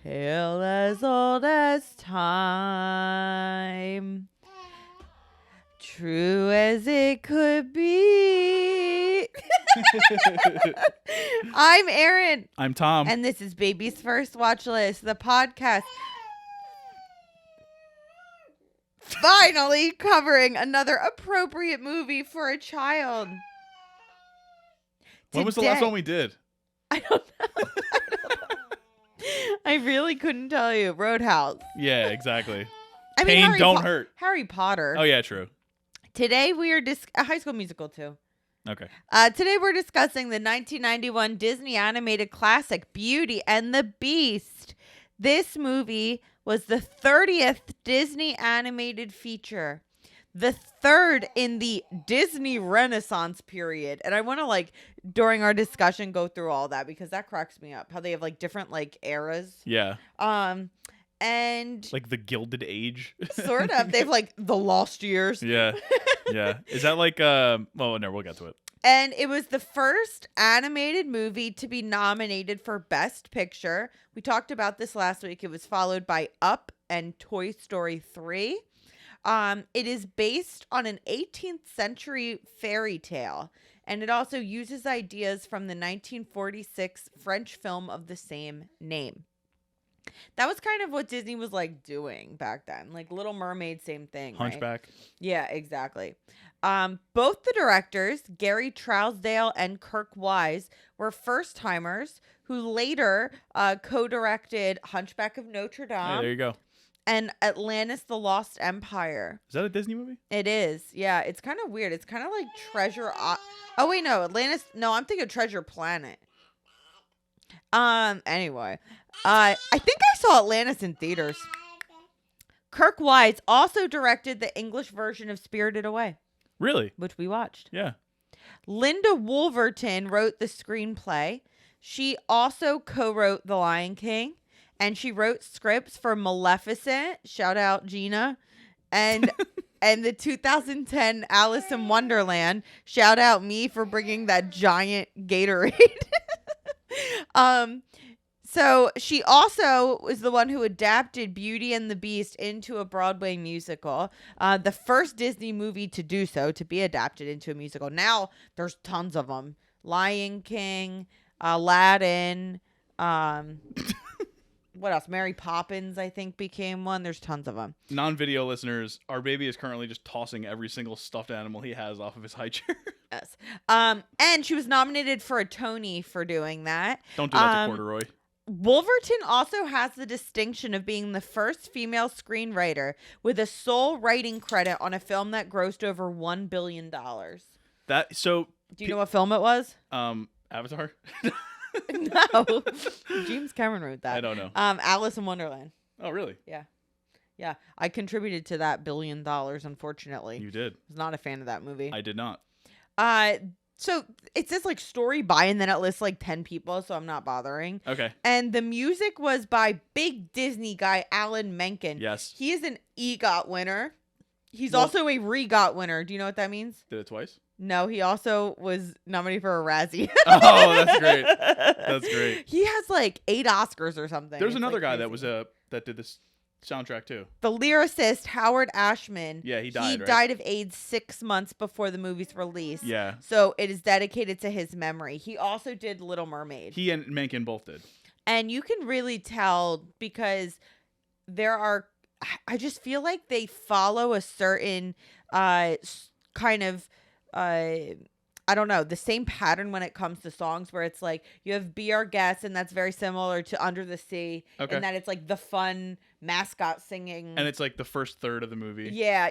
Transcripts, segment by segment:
Tale as old as time, true as it could be. I'm Erin. I'm Tom. And this is Baby's First Watch List, the podcast finally covering another appropriate movie for a child. When was the last one we did? I don't know. I really couldn't tell you. Roadhouse. Yeah, exactly. I mean, Pain don't hurt. Harry Potter. Oh, yeah, true. Today we are a High School Musical too. Okay. Today we're discussing the 1991 Disney animated classic Beauty and the Beast. This movie was the 30th Disney animated feature, the third in the Disney Renaissance period. And I want to during our discussion go through all that because that cracks me up how they have different eras. Yeah. And like the Gilded Age. Sort of. They've the lost years. Yeah. Yeah. Is that well, no, we'll get to it. And it was the first animated movie to be nominated for Best Picture. We talked about this last week. It was followed by Up and Toy Story 3. It is based on an 18th century fairy tale, and it also uses ideas from the 1946 French film of the same name. That was kind of what Disney was doing back then. Little Mermaid, same thing. Hunchback. Right? Yeah, exactly. Both the directors, Gary Trousdale and Kirk Wise, were first-timers who later co-directed Hunchback of Notre Dame. Hey, there you go. And Atlantis, the Lost Empire. Is that a Disney movie? It is. Yeah, it's kind of weird. It's kind of like Treasure... Oh, wait, no. Atlantis... No, I'm thinking Treasure Planet. Anyway. I think I saw Atlantis in theaters. Kirk Wise also directed the English version of Spirited Away. Really? Which we watched. Yeah. Linda Wolverton wrote the screenplay. She also co-wrote The Lion King. And she wrote scripts for Maleficent. Shout out Gina. And and the 2010 Alice in Wonderland. Shout out me for bringing that giant Gatorade. So she also was the one who adapted Beauty and the Beast into a Broadway musical. The first Disney movie to do so, to be adapted into a musical. Now there's tons of them. Lion King, Aladdin, what else? Mary Poppins, I think, became one. There's tons of them. Non-video listeners, our baby is currently just tossing every single stuffed animal he has off of his high chair. Yes. And she was nominated for a Tony for doing that. Don't do that to Corduroy. Wolverton also has the distinction of being the first female screenwriter with a sole writing credit on a film that grossed over $1 billion. Do you know what film it was? Avatar? No. James Cameron wrote that. I don't know. Alice in Wonderland. Oh, really? Yeah. Yeah. I contributed to that $1 billion, unfortunately. You did. I was not a fan of that movie. I did not. So it says story by, and then it lists 10 people, so I'm not bothering. Okay. And the music was by big Disney guy Alan Menken. Yes. He is an EGOT winner. He's also a REGOT winner. Do you know what that means? Did it twice? No, he also was nominated for a Razzie. Oh, that's great. That's great. He has 8 Oscars or something. There's another guy that was that did this soundtrack too. The lyricist Howard Ashman. Yeah, he died. He died of AIDS 6 months before the movie's release. Yeah. So it is dedicated to his memory. He also did Little Mermaid. He and Menken both did. And you can really tell because I just feel like they follow a certain kind of I don't know, the same pattern when it comes to songs where it's you have Be Our Guest, and that's very similar to Under the Sea. Okay. And that it's the fun mascot singing. And it's the first third of the movie. Yeah,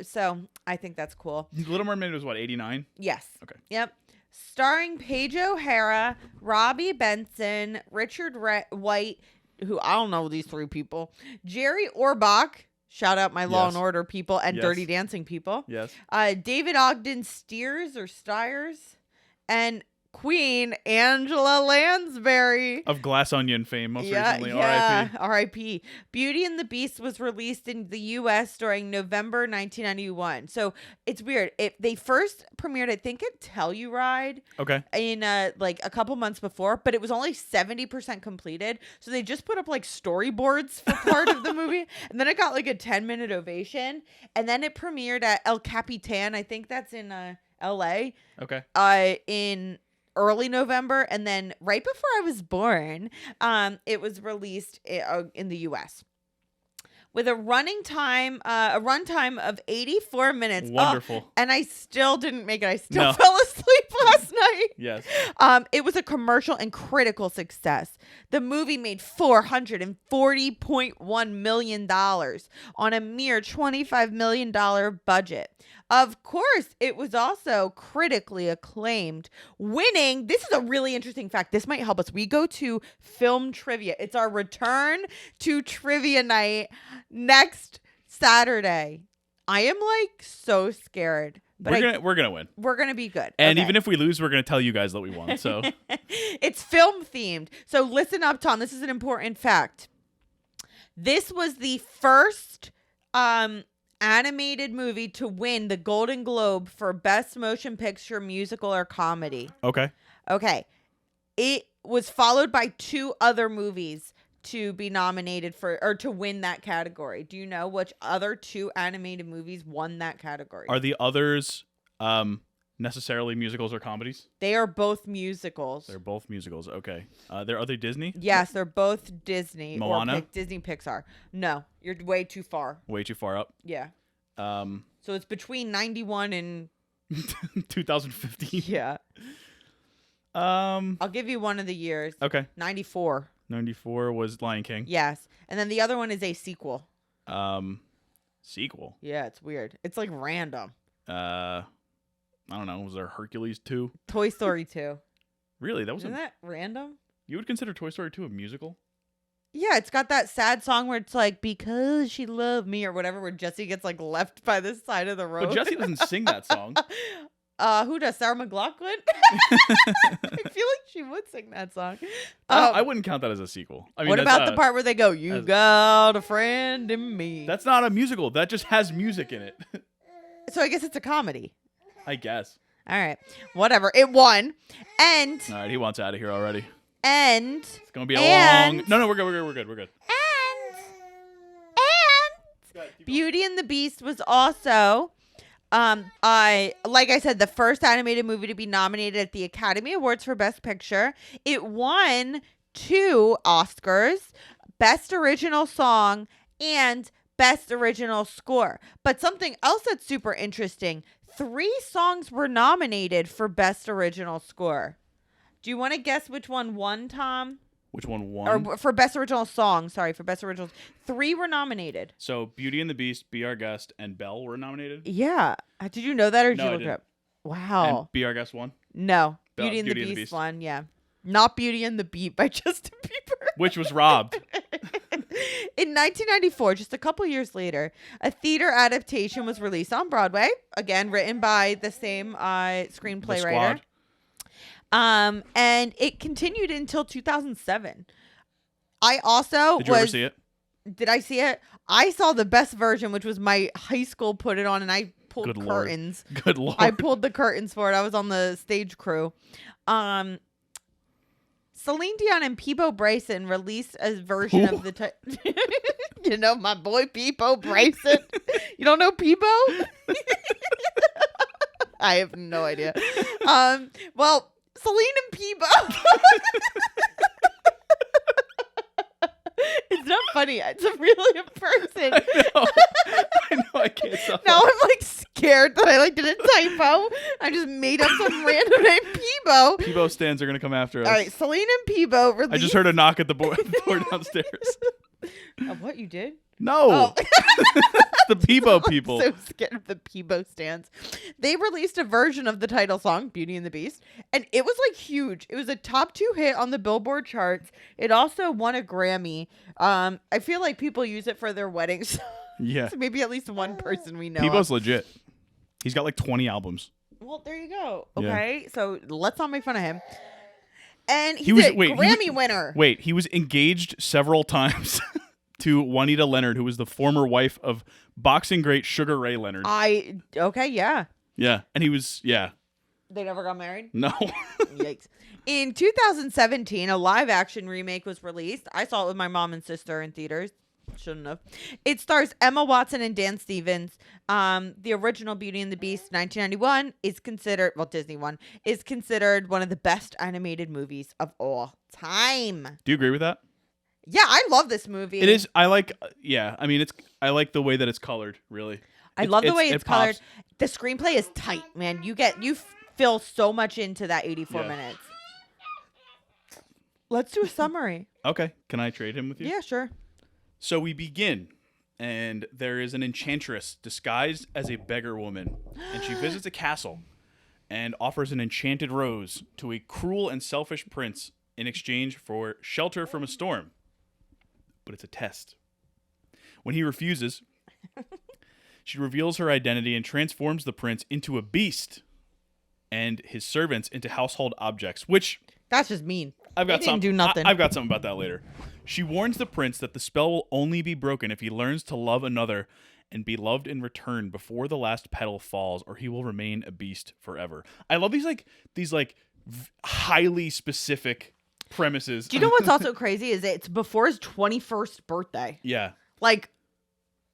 so I think that's cool. Little Mermaid was what, 89? Yes. Okay. Yep. Starring Paige O'Hara, Robbie Benson, Richard White, who I don't know these 3 people, Jerry Orbach, shout out my Law and Order people and Dirty Dancing people. Yes. David Ogden Stiers, and Queen Angela Lansbury. Of Glass Onion fame, most recently. Yeah, R.I.P. R.I.P. Beauty and the Beast was released in the U.S. during November 1991. So it's weird. They first premiered, I think, at Telluride. Okay. In like a couple months before, but it was only 70% completed. So they just put up like storyboards for part of the movie, and then it got like a 10-minute ovation, and then it premiered at El Capitan. I think that's in L.A. Okay. In early November, and then right before I was born, it was released in the U.S. with a runtime of 84 minutes. Wonderful. And I still didn't make it. I still No. fell asleep last night. Yes. It was a commercial and critical success. The movie made $440.1 million on a mere $25 million budget. Of course, it was also critically acclaimed, winning. This is a really interesting fact. This might help us. We go to film trivia. It's our return to trivia night next Saturday. I am like so scared. But we're gonna win. We're gonna be good. And Okay. even if we lose, we're gonna tell you guys that we won. So It's film themed. So listen up, Tom. This is an important fact. This was the first animated movie to win the Golden Globe for Best Motion Picture, Musical, or Comedy. okay. Okay. It was followed by 2 other movies to be nominated for or to win that category. Do you know which other 2 animated movies won that category? Are the others necessarily musicals or comedies? They are both musicals. They're both musicals. Okay. Are they Disney? Yes, they're both Disney Moana? or Disney Pixar. No, you're way too far. Way too far up. Yeah. So it's between 91 and 2015. yeah. I'll give you one of the years. Okay. 94. 94 was Lion King. Yes. And then the other one is a sequel. Sequel. Yeah, it's weird. It's like random. I don't know. Was there Hercules 2? Toy Story 2. Really? That was Isn't that random? You would consider Toy Story 2 a musical? Yeah, it's got that sad song where it's like, because she loved me or whatever, where Jesse gets like left by the side of the road. But Jesse doesn't sing that song. Who does? Sarah McLachlan? I feel like she would sing that song. I wouldn't count that as a sequel. I mean, what that's, about the part where they go, you got a friend in me? That's not a musical. That just has music in it. So I guess it's a comedy. I guess. All right. Whatever. It won. And. All right, he wants out of here already. And. It's going to be a long... No, we're good. And Beauty and the Beast was also... like I said, the first animated movie to be nominated at the Academy Awards for Best Picture. It won 2 Oscars, Best Original Song and Best Original Score. But something else that's super interesting, 3 songs were nominated for Best Original Score. Do you want to guess which one won, Tom? Which one won? Or for Best Original Song, sorry, for Best Original. 3 were nominated. So Beauty and the Beast, Be Our Guest, and Belle were nominated? Yeah. Did you know that or did No, you I look it didn't. up? Wow. And Be Our Guest won? No. Belle- Beauty and the Beauty Beast won, yeah. Not Beauty and the Beat by Justin Bieber. Which was robbed. In 1994, just a couple years later, a theater adaptation was released on Broadway. Again, written by the same screenplay The writer. Squad. And it continued until 2007. I also Did you ever see it? Did I see it? I saw the best version, which was my high school put it on, and I pulled Good Lord. curtains. Good Lord. I pulled the curtains for it. I was on the stage crew. Celine Dion and Peebo Bryson released a version of the you know, my boy Peebo Bryson. You don't know Peebo? I have no idea. Well, Celine and Peebo. It's not funny. It's a really a person. I know. I can't stop. Now I'm like scared that I did a typo. I just made up some random name Peebo. Peebo stands are going to come after us. All right, Celine and Peebo released. I just heard a knock at the door downstairs. What you did? No. Oh. The Peebo people. I'm so scared of the Peebo stands. They released a version of the title song, Beauty and the Beast, and it was like huge. It was a top 2 hit on the Billboard charts. It also won a Grammy. I feel like people use it for their weddings. Yeah. So maybe at least one person we know. Peebo's of. legit. He's got like 20 albums. Well, there you go. Yeah. Okay, so let's not make fun of him. And He was a Grammy winner. Wait, he was engaged several times to Juanita Leonard, who was the former wife of boxing great Sugar Ray Leonard. Okay, yeah. Yeah, and he was They never got married? No. Yikes. In 2017, a live-action remake was released. I saw it with my mom and sister in theaters. Shouldn't have. It stars Emma Watson and Dan Stevens. The original Beauty and the Beast, 1991, is considered, well, Disney one, is considered one of the best animated movies of all time. Do you agree with that? Yeah, I love this movie. It is. I like. Yeah, I mean, I like the way that it's colored. Really, I love the way it's colored. pops. The screenplay is tight, man. You feel so much into that 84 minutes. Let's do a summary. Okay, can I trade him with you? Yeah, sure. So we begin, and there is an enchantress disguised as a beggar woman, and she visits a castle and offers an enchanted rose to a cruel and selfish prince in exchange for shelter from a storm. But it's a test. When he refuses, she reveals her identity and transforms the prince into a beast and his servants into household objects, which... That's just mean. I've got didn't do nothing. I've got something about that later. She warns the prince that the spell will only be broken if he learns to love another and be loved in return before the last petal falls, or he will remain a beast forever. I love these highly specific premises. Do you know what's also crazy is it's before his 21st birthday. Yeah. Like,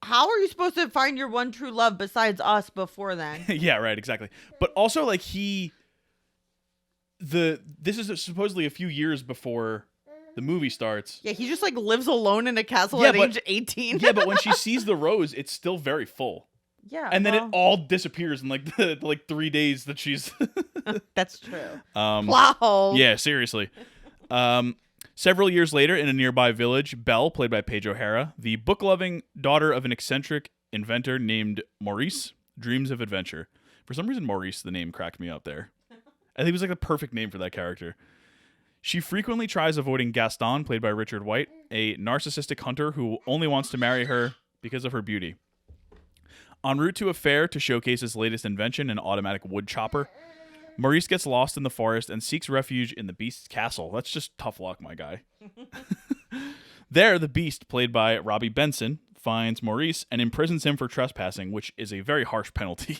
how are you supposed to find your one true love besides us before then? Yeah, right, exactly. But also, like, this is supposedly a few years before the movie starts. Yeah, he just like lives alone in a castle at age 18. Yeah, but when she sees the rose, it's still very full. Yeah. And then it all disappears in the 3 days that she's That's true. Wow. Yeah, seriously. Several years later, in a nearby village, Belle, played by Paige O'Hara, the book-loving daughter of an eccentric inventor named Maurice, dreams of adventure. For some reason, Maurice, the name, cracked me up there. I think it was like the perfect name for that character. She frequently tries avoiding Gaston, played by Richard White, a narcissistic hunter who only wants to marry her because of her beauty. En route to a fair to showcase his latest invention, an automatic wood chopper, Maurice gets lost in the forest and seeks refuge in the Beast's castle. That's just tough luck, my guy. There, the Beast, played by Robbie Benson, finds Maurice and imprisons him for trespassing, which is a very harsh penalty.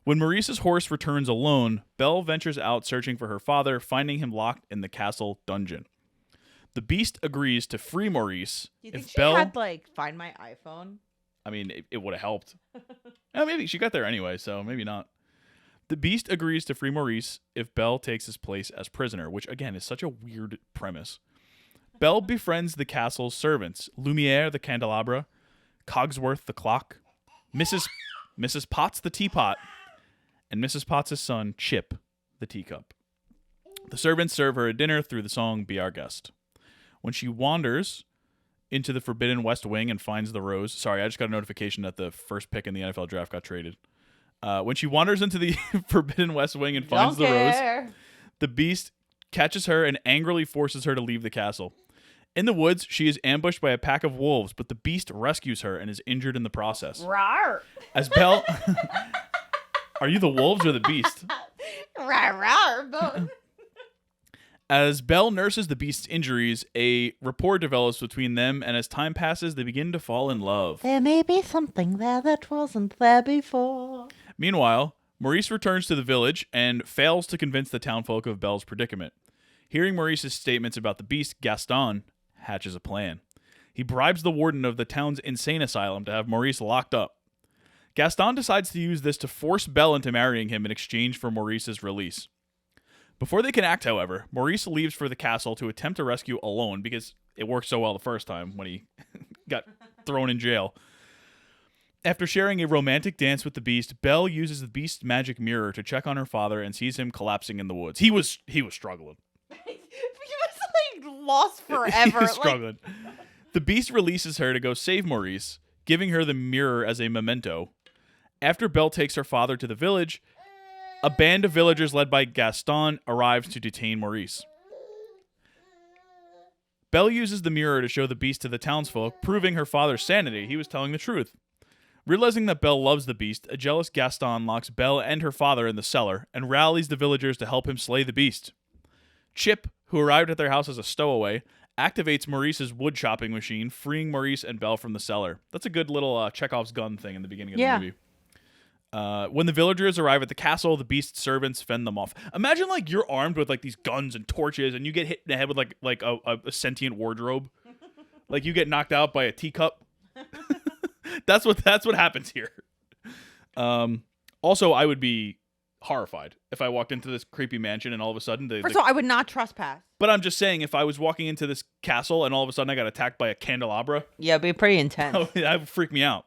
When Maurice's horse returns alone, Belle ventures out searching for her father, finding him locked in the castle dungeon. The Beast agrees to free Maurice. Do you think if she Belle had like Find My iPhone? I mean, it would have helped. Maybe she got there anyway, so maybe not. The Beast agrees to free Maurice if Belle takes his place as prisoner, which again is such a weird premise. Belle befriends the castle's servants, Lumiere the candelabra, Cogsworth the clock, Mrs. Potts the teapot, and Mrs. Potts' son, Chip the teacup. The servants serve her a dinner through the song Be Our Guest. When she wanders into the Forbidden West Wing and finds the rose... Sorry, I just got a notification that the first pick in the NFL draft got traded. When she wanders into the Forbidden West Wing and finds the rose, the Beast catches her and angrily forces her to leave the castle. In the woods, she is ambushed by a pack of wolves, but the Beast rescues her and is injured in the process. Rawr. As Belle... Are you the wolves or the Beast? Rawr, both. As Belle nurses the Beast's injuries, a rapport develops between them, and as time passes, they begin to fall in love. There may be something there that wasn't there before. Meanwhile, Maurice returns to the village and fails to convince the townfolk of Belle's predicament. Hearing Maurice's statements about the Beast, Gaston hatches a plan. He bribes the warden of the town's insane asylum to have Maurice locked up. Gaston decides to use this to force Belle into marrying him in exchange for Maurice's release. Before they can act, however, Maurice leaves for the castle to attempt to rescue alone because it worked so well the first time when he got thrown in jail. After sharing a romantic dance with the Beast, Belle uses the Beast's magic mirror to check on her father and sees him collapsing in the woods. He was struggling. He was like lost forever. He was struggling. The Beast releases her to go save Maurice, giving her the mirror as a memento. After Belle takes her father to the village, a band of villagers led by Gaston arrives to detain Maurice. Belle uses the mirror to show the Beast to the townsfolk, proving her father's sanity. He was telling the truth. Realizing that Belle loves the beast, a jealous Gaston locks Belle and her father in the cellar and rallies the villagers to help him slay the beast. Chip, who arrived at their house as a stowaway, activates Maurice's wood chopping machine, freeing Maurice and Belle from the cellar. That's a good little Chekhov's gun thing in the beginning of the movie. When the villagers arrive at the castle, the beast's servants fend them off. Imagine like you're armed with like these guns and torches, and you get hit in the head with like a sentient wardrobe, like you get knocked out by a teacup. That's what happens here. Also, I would be horrified if I walked into this creepy mansion and all of a sudden First of all, I would not trespass. But I'm just saying, if I was walking into this castle and all of a sudden I got attacked by a candelabra, yeah, it'd be pretty intense. That would freak me out.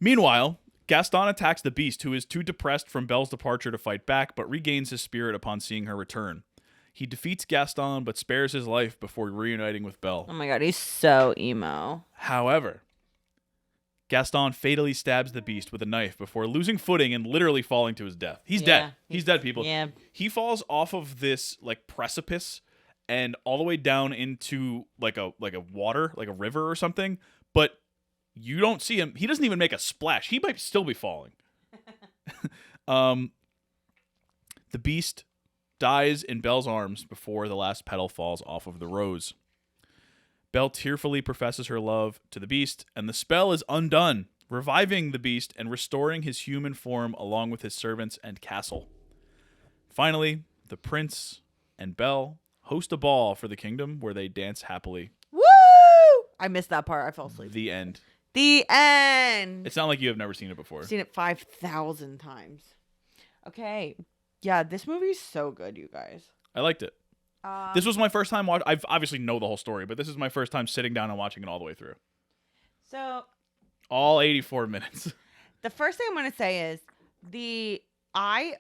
Meanwhile, Gaston attacks the beast, who is too depressed from Belle's departure to fight back, but regains his spirit upon seeing her return. He defeats Gaston, but spares his life before reuniting with Belle. Oh my god, he's so emo. However, Gaston fatally stabs the beast with a knife before losing footing and literally falling to his death. He's dead. He's dead, people. Yeah. He falls off of this like precipice and all the way down into like a water, like a river or something, but you don't see him. He doesn't even make a splash. He might still be falling. The beast dies in Belle's arms before the last petal falls off of the rose. Belle tearfully professes her love to the beast, and the spell is undone, reviving the beast and restoring his human form along with his servants and castle. Finally, the prince and Belle host a ball for the kingdom where they dance happily. Woo! I missed that part. I fell asleep. The end. The end. It's not like you have never seen it before. I've seen it 5,000 times. Okay. Yeah, this movie is so good, you guys. I liked it. This was my first time watching. I've obviously know the whole story, but this is my first time sitting down and watching it all the way through. So, all 84 minutes. The first thing I'm going to say is I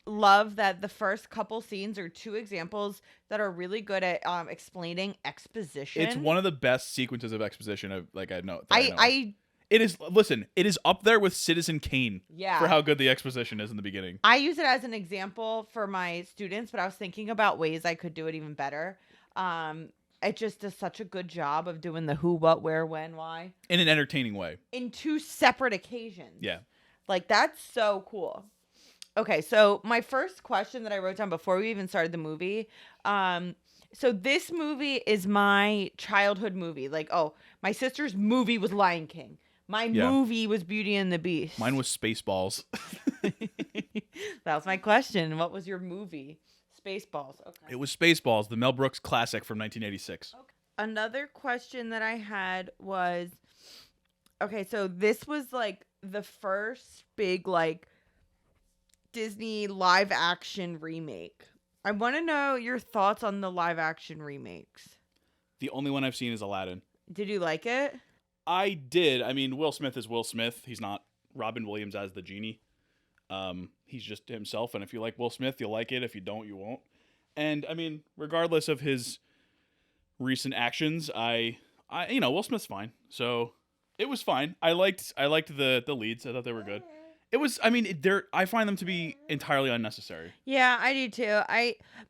love that the first couple scenes are two examples that are really good at explaining exposition. It's one of the best sequences of exposition I know. It is up there with Citizen Kane for how good the exposition is in the beginning. I use it as an example for my students, but I was thinking about ways I could do it even better. It just does such a good job of doing the who, what, where, when, why. In an entertaining way. In two separate occasions. Yeah. Like, that's so cool. Okay, so my first question that I wrote down before we even started the movie, so this movie is my childhood movie. Like, my sister's movie was Lion King. My movie was Beauty and the Beast. Mine was Spaceballs. That was my question. What was your movie? Spaceballs. Okay. It was Spaceballs, the Mel Brooks classic from 1986. Okay. Another question that I had was, okay, so this was like the first big like Disney live action remake. I want to know your thoughts on the live action remakes. The only one I've seen is Aladdin. Did you like it? I did. I mean, Will Smith is Will Smith. He's not Robin Williams as the genie. He's just himself. And if you like Will Smith, you'll like it. If you don't, you won't. And I mean, regardless of his recent actions, Will Smith's fine. So it was fine. I liked the leads. I thought they were good. It was. I mean, I find them to be entirely unnecessary. Yeah, I do too.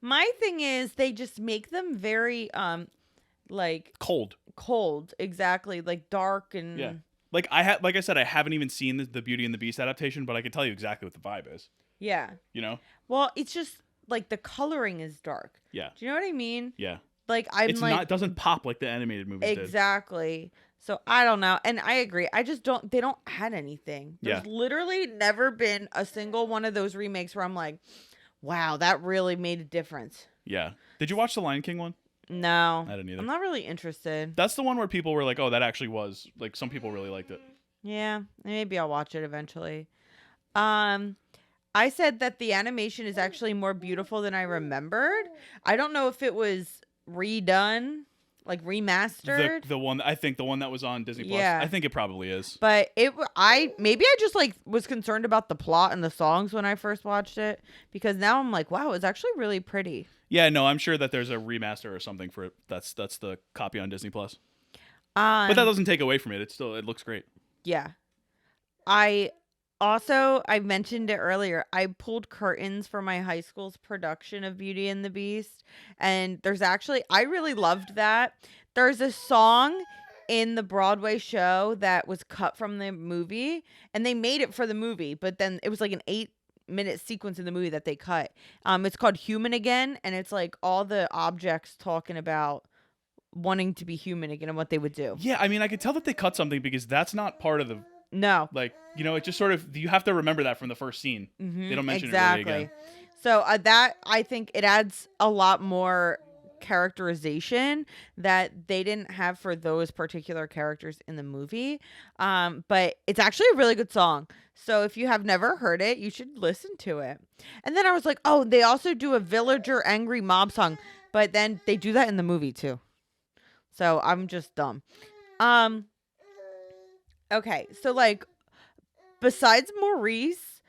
My thing is they just make them very like cold, exactly, like dark and like I said, I haven't even seen the Beauty and the Beast adaptation, but I can tell you exactly what the vibe is. Yeah. You know? Well, it's just like the coloring is dark. Yeah. Do you know what I mean? Yeah. Like it doesn't pop like the animated movies did. Exactly. So I don't know. And I agree. They don't add anything. There's literally never been a single one of those remakes where I'm like, wow, that really made a difference. Yeah. Did you watch the Lion King one? No. I didn't either. I'm not really interested. That's the one where people were like, oh, that actually was. Like, some people really liked it. Yeah. Maybe I'll watch it eventually. I said that the animation is actually more beautiful than I remembered. I don't know if it was redone, like remastered. The one that was on Disney Plus. Yeah. I think it probably is. But maybe I just like was concerned about the plot and the songs when I first watched it, because now I'm like, wow, it's actually really pretty. Yeah, no, I'm sure that there's a remaster or something for it. That's the copy on Disney Plus. But that doesn't take away from it. It looks great. Yeah. I mentioned it earlier. I pulled curtains for my high school's production of Beauty and the Beast. And I really loved that. There's a song in the Broadway show that was cut from the movie, and they made it for the movie, but then it was like an 8-minute sequence in the movie that they cut. It's called Human Again, and it's like all the objects talking about wanting to be human again and what they would do. Yeah, I mean, I could tell that they cut something because that's not part of the. No. Like, it just sort of, you have to remember that from the first scene. They don't mention it really again. So that, I think it adds a lot more characterization that they didn't have for those particular characters in the movie. But it's actually a really good song. So if you have never heard it, you should listen to it. And then I was like, oh, they also do a villager angry mob song. But then they do that in the movie too. So I'm just dumb. Okay, so like besides Maurice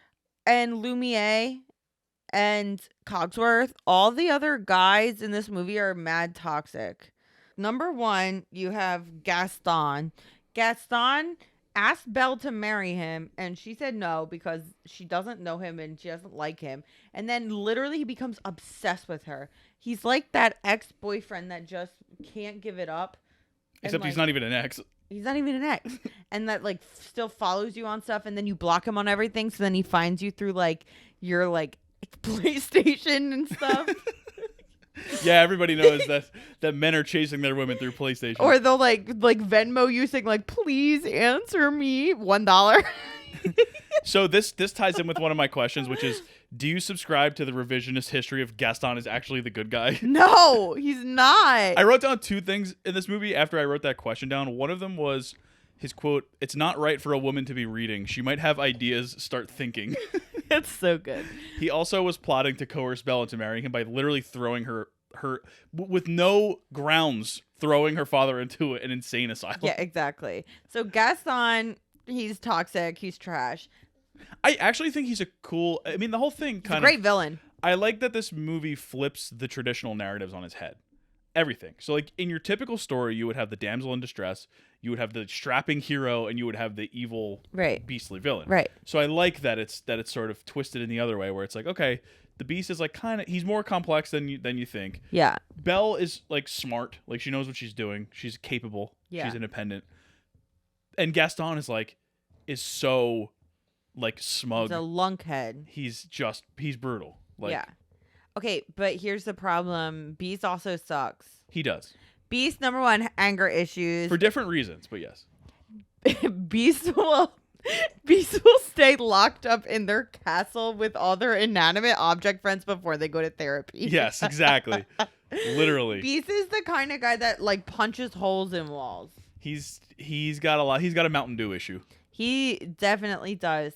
and Lumiere and Cogsworth, all the other guys in this movie are mad toxic. Number 1, you have Gaston. Gaston asked Belle to marry him, and she said no because she doesn't know him and she doesn't like him. And then literally he becomes obsessed with her. He's like that ex-boyfriend that just can't give it up. Except he's not even an ex. He's not even an ex. And that like still follows you on stuff, and then you block him on everything, so then he finds you through like your like PlayStation and stuff. Yeah, everybody knows that men are chasing their women through PlayStation. Or they'll like Venmo you saying like, please answer me $1. So this ties in with one of my questions, which is, do you subscribe to the revisionist history of Gaston is actually the good guy? No, he's not. I wrote down 2 things in this movie after I wrote that question down. One of them was his quote, "It's not right for a woman to be reading. She might have ideas, start thinking." That's so good. He also was plotting to coerce Belle into marrying him by literally throwing her with no grounds, throwing her father into an insane asylum. Yeah, exactly. So Gaston, he's toxic. He's trash. I actually think he's the whole thing He's a great villain. I like that this movie flips the traditional narratives on its head. Everything. So like in your typical story, you would have the damsel in distress, you would have the strapping hero, and you would have the evil, beastly villain. Right. So I like that it's sort of twisted in the other way, where it's like, okay, the beast is like he's more complex than you think. Yeah. Belle is like smart, like she knows what she's doing, she's capable, she's independent, and Gaston is so like smug. He's a lunkhead. He's brutal. Like, yeah. Okay, but here's the problem. Beast also sucks. He does. Beast, number 1, anger issues. For different reasons, but yes. Beast will stay locked up in their castle with all their inanimate object friends before they go to therapy. Yes, exactly. Literally. Beast is the kind of guy that like punches holes in walls. He's got a Mountain Dew issue. He definitely does.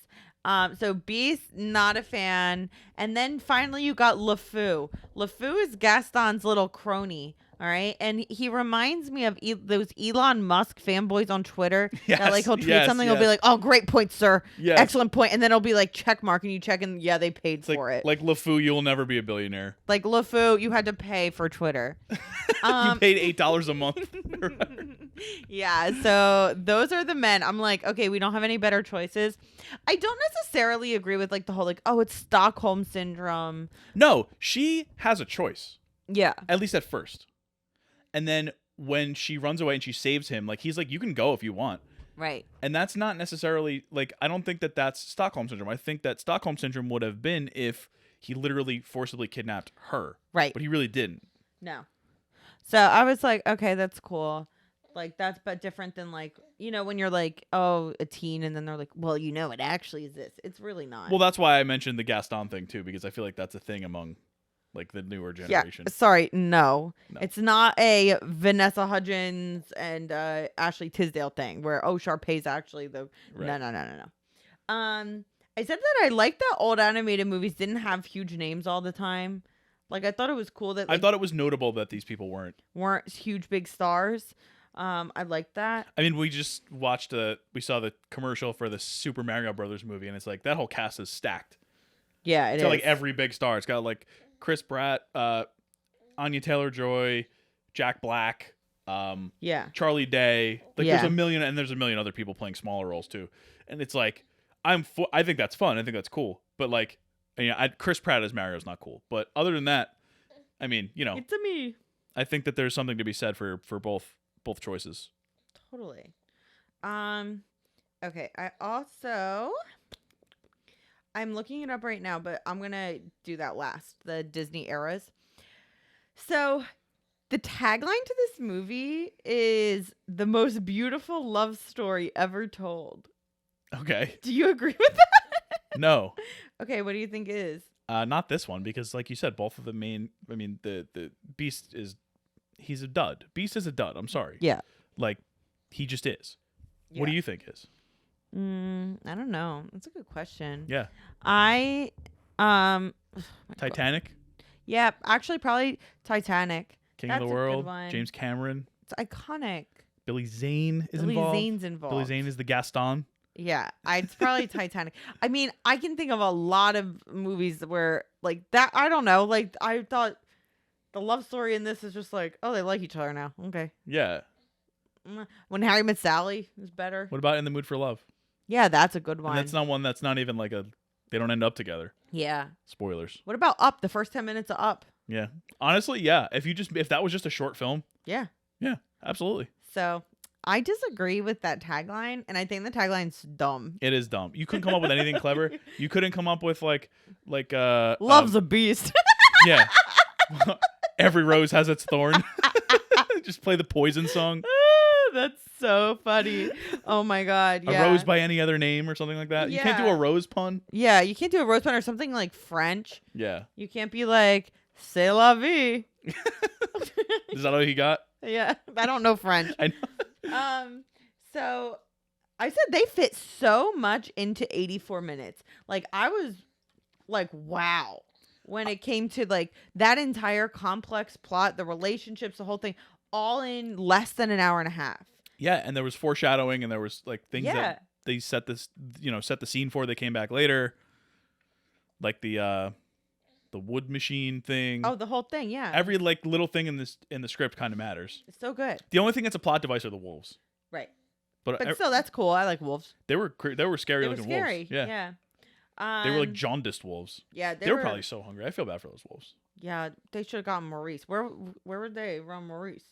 So Beast, not a fan. And then finally you got LeFou. LeFou is Gaston's little crony. All right. And he reminds me of those Elon Musk fanboys on Twitter. Yes, that like he'll tweet something, he'll be like, oh, great point, sir. Yes. Excellent point. And then it'll be like check mark, and you check, and yeah, they paid for it. Like LeFou, you'll never be a billionaire. Like LeFou, you had to pay for Twitter. You paid $8 a month. Yeah, so those are the men. I'm like, okay, we don't have any better choices. I don't necessarily agree with like the whole like, oh, it's Stockholm syndrome. No, she has a choice. Yeah. At least at first. And then when she runs away and she saves him, like he's like, you can go if you want. Right. And that's not necessarily like, I don't think that that's Stockholm syndrome. I think that Stockholm syndrome would have been if he literally forcibly kidnapped her. Right. But he really didn't. No. So I was like, okay, that's cool. Like that's but different than like, you know, when you're like, oh, a teen, and then they're like, well, you know, it actually is this. It's really not. Well, that's why I mentioned the Gaston thing too, because I feel like that's a thing among like the newer generation. Yeah, sorry, no. It's not a Vanessa Hudgens and Ashley Tisdale thing where Sharpay's actually the right. No. I said that I like that old animated movies didn't have huge names all the time. Like I thought it was cool that I thought it was notable that these people weren't huge big stars. I like that. I mean, we just we saw the commercial for the Super Mario Brothers movie, and it's like that whole cast is stacked. Yeah, it's got like every big star. It's got like Chris Pratt, Anya Taylor-Joy, Jack Black, Charlie Day. Like there's a million other people playing smaller roles too. And it's like I think that's fun. I think that's cool. But like, Chris Pratt as Mario is not cool. But other than that, I mean, it's a me. I think that there's something to be said for both choices. Totally. Okay. I'm looking it up right now, but I'm gonna do that last. The Disney eras. So the tagline to this movie is the most beautiful love story ever told. Okay. Do you agree with that? No. Okay, what do you think it is? Not this one, because like you said, both of the main. I mean, the Beast he's a dud. Beast is a dud. I'm sorry. Yeah. Like, he just is. Yeah. What do you think is? I don't know. That's a good question. Yeah. I Titanic. Yeah, actually probably Titanic. King That's of the a good World. one. James Cameron. It's iconic. Billy Zane is Billy involved. Zane's involved. Billy Zane is the Gaston. Yeah, it's probably Titanic. I mean, I can think of a lot of movies where like that. I don't know. Like I thought the love story in this is just like, oh, they like each other now. Okay. Yeah. When Harry Met Sally is better. What about In the Mood for Love? Yeah, that's a good one. And that's not one that's not even like they don't end up together. Yeah. Spoilers. What about Up? The first 10 minutes of Up. Yeah. Honestly, yeah. If that was just a short film. Yeah. Yeah, absolutely. So I disagree with that tagline, and I think the tagline's dumb. It is dumb. You couldn't come up with anything clever. You couldn't come up with like Love's a beast. Yeah. Every rose has its thorn. Just play the Poison song. That's so funny. Oh my god. Yeah. A rose by any other name or something like that. You can't do Yeah. a rose pun. Yeah, you can't do a rose pun or something like French. Yeah. You can't be like c'est la vie. Is that all you got? Yeah, I don't know French. I know. So I said they fit so much into 84 minutes. Like I was like, wow. When it came to like that entire complex plot, the relationships, the whole thing, all in less than an hour and a half. Yeah, and there was foreshadowing, and there was like things Yeah. that they set the scene for. They came back later, like the wood machine thing. Oh, the whole thing, yeah. Every like little thing in the script kind of matters. It's so good. The only thing that's a plot device are the wolves. Right. But still, that's cool. I like wolves. they were scary They were looking scary. wolves. Yeah. Yeah. They were like jaundiced wolves. Yeah, They were probably so hungry. I feel bad for those wolves. Yeah, they should have gotten Maurice. Where were they around Maurice?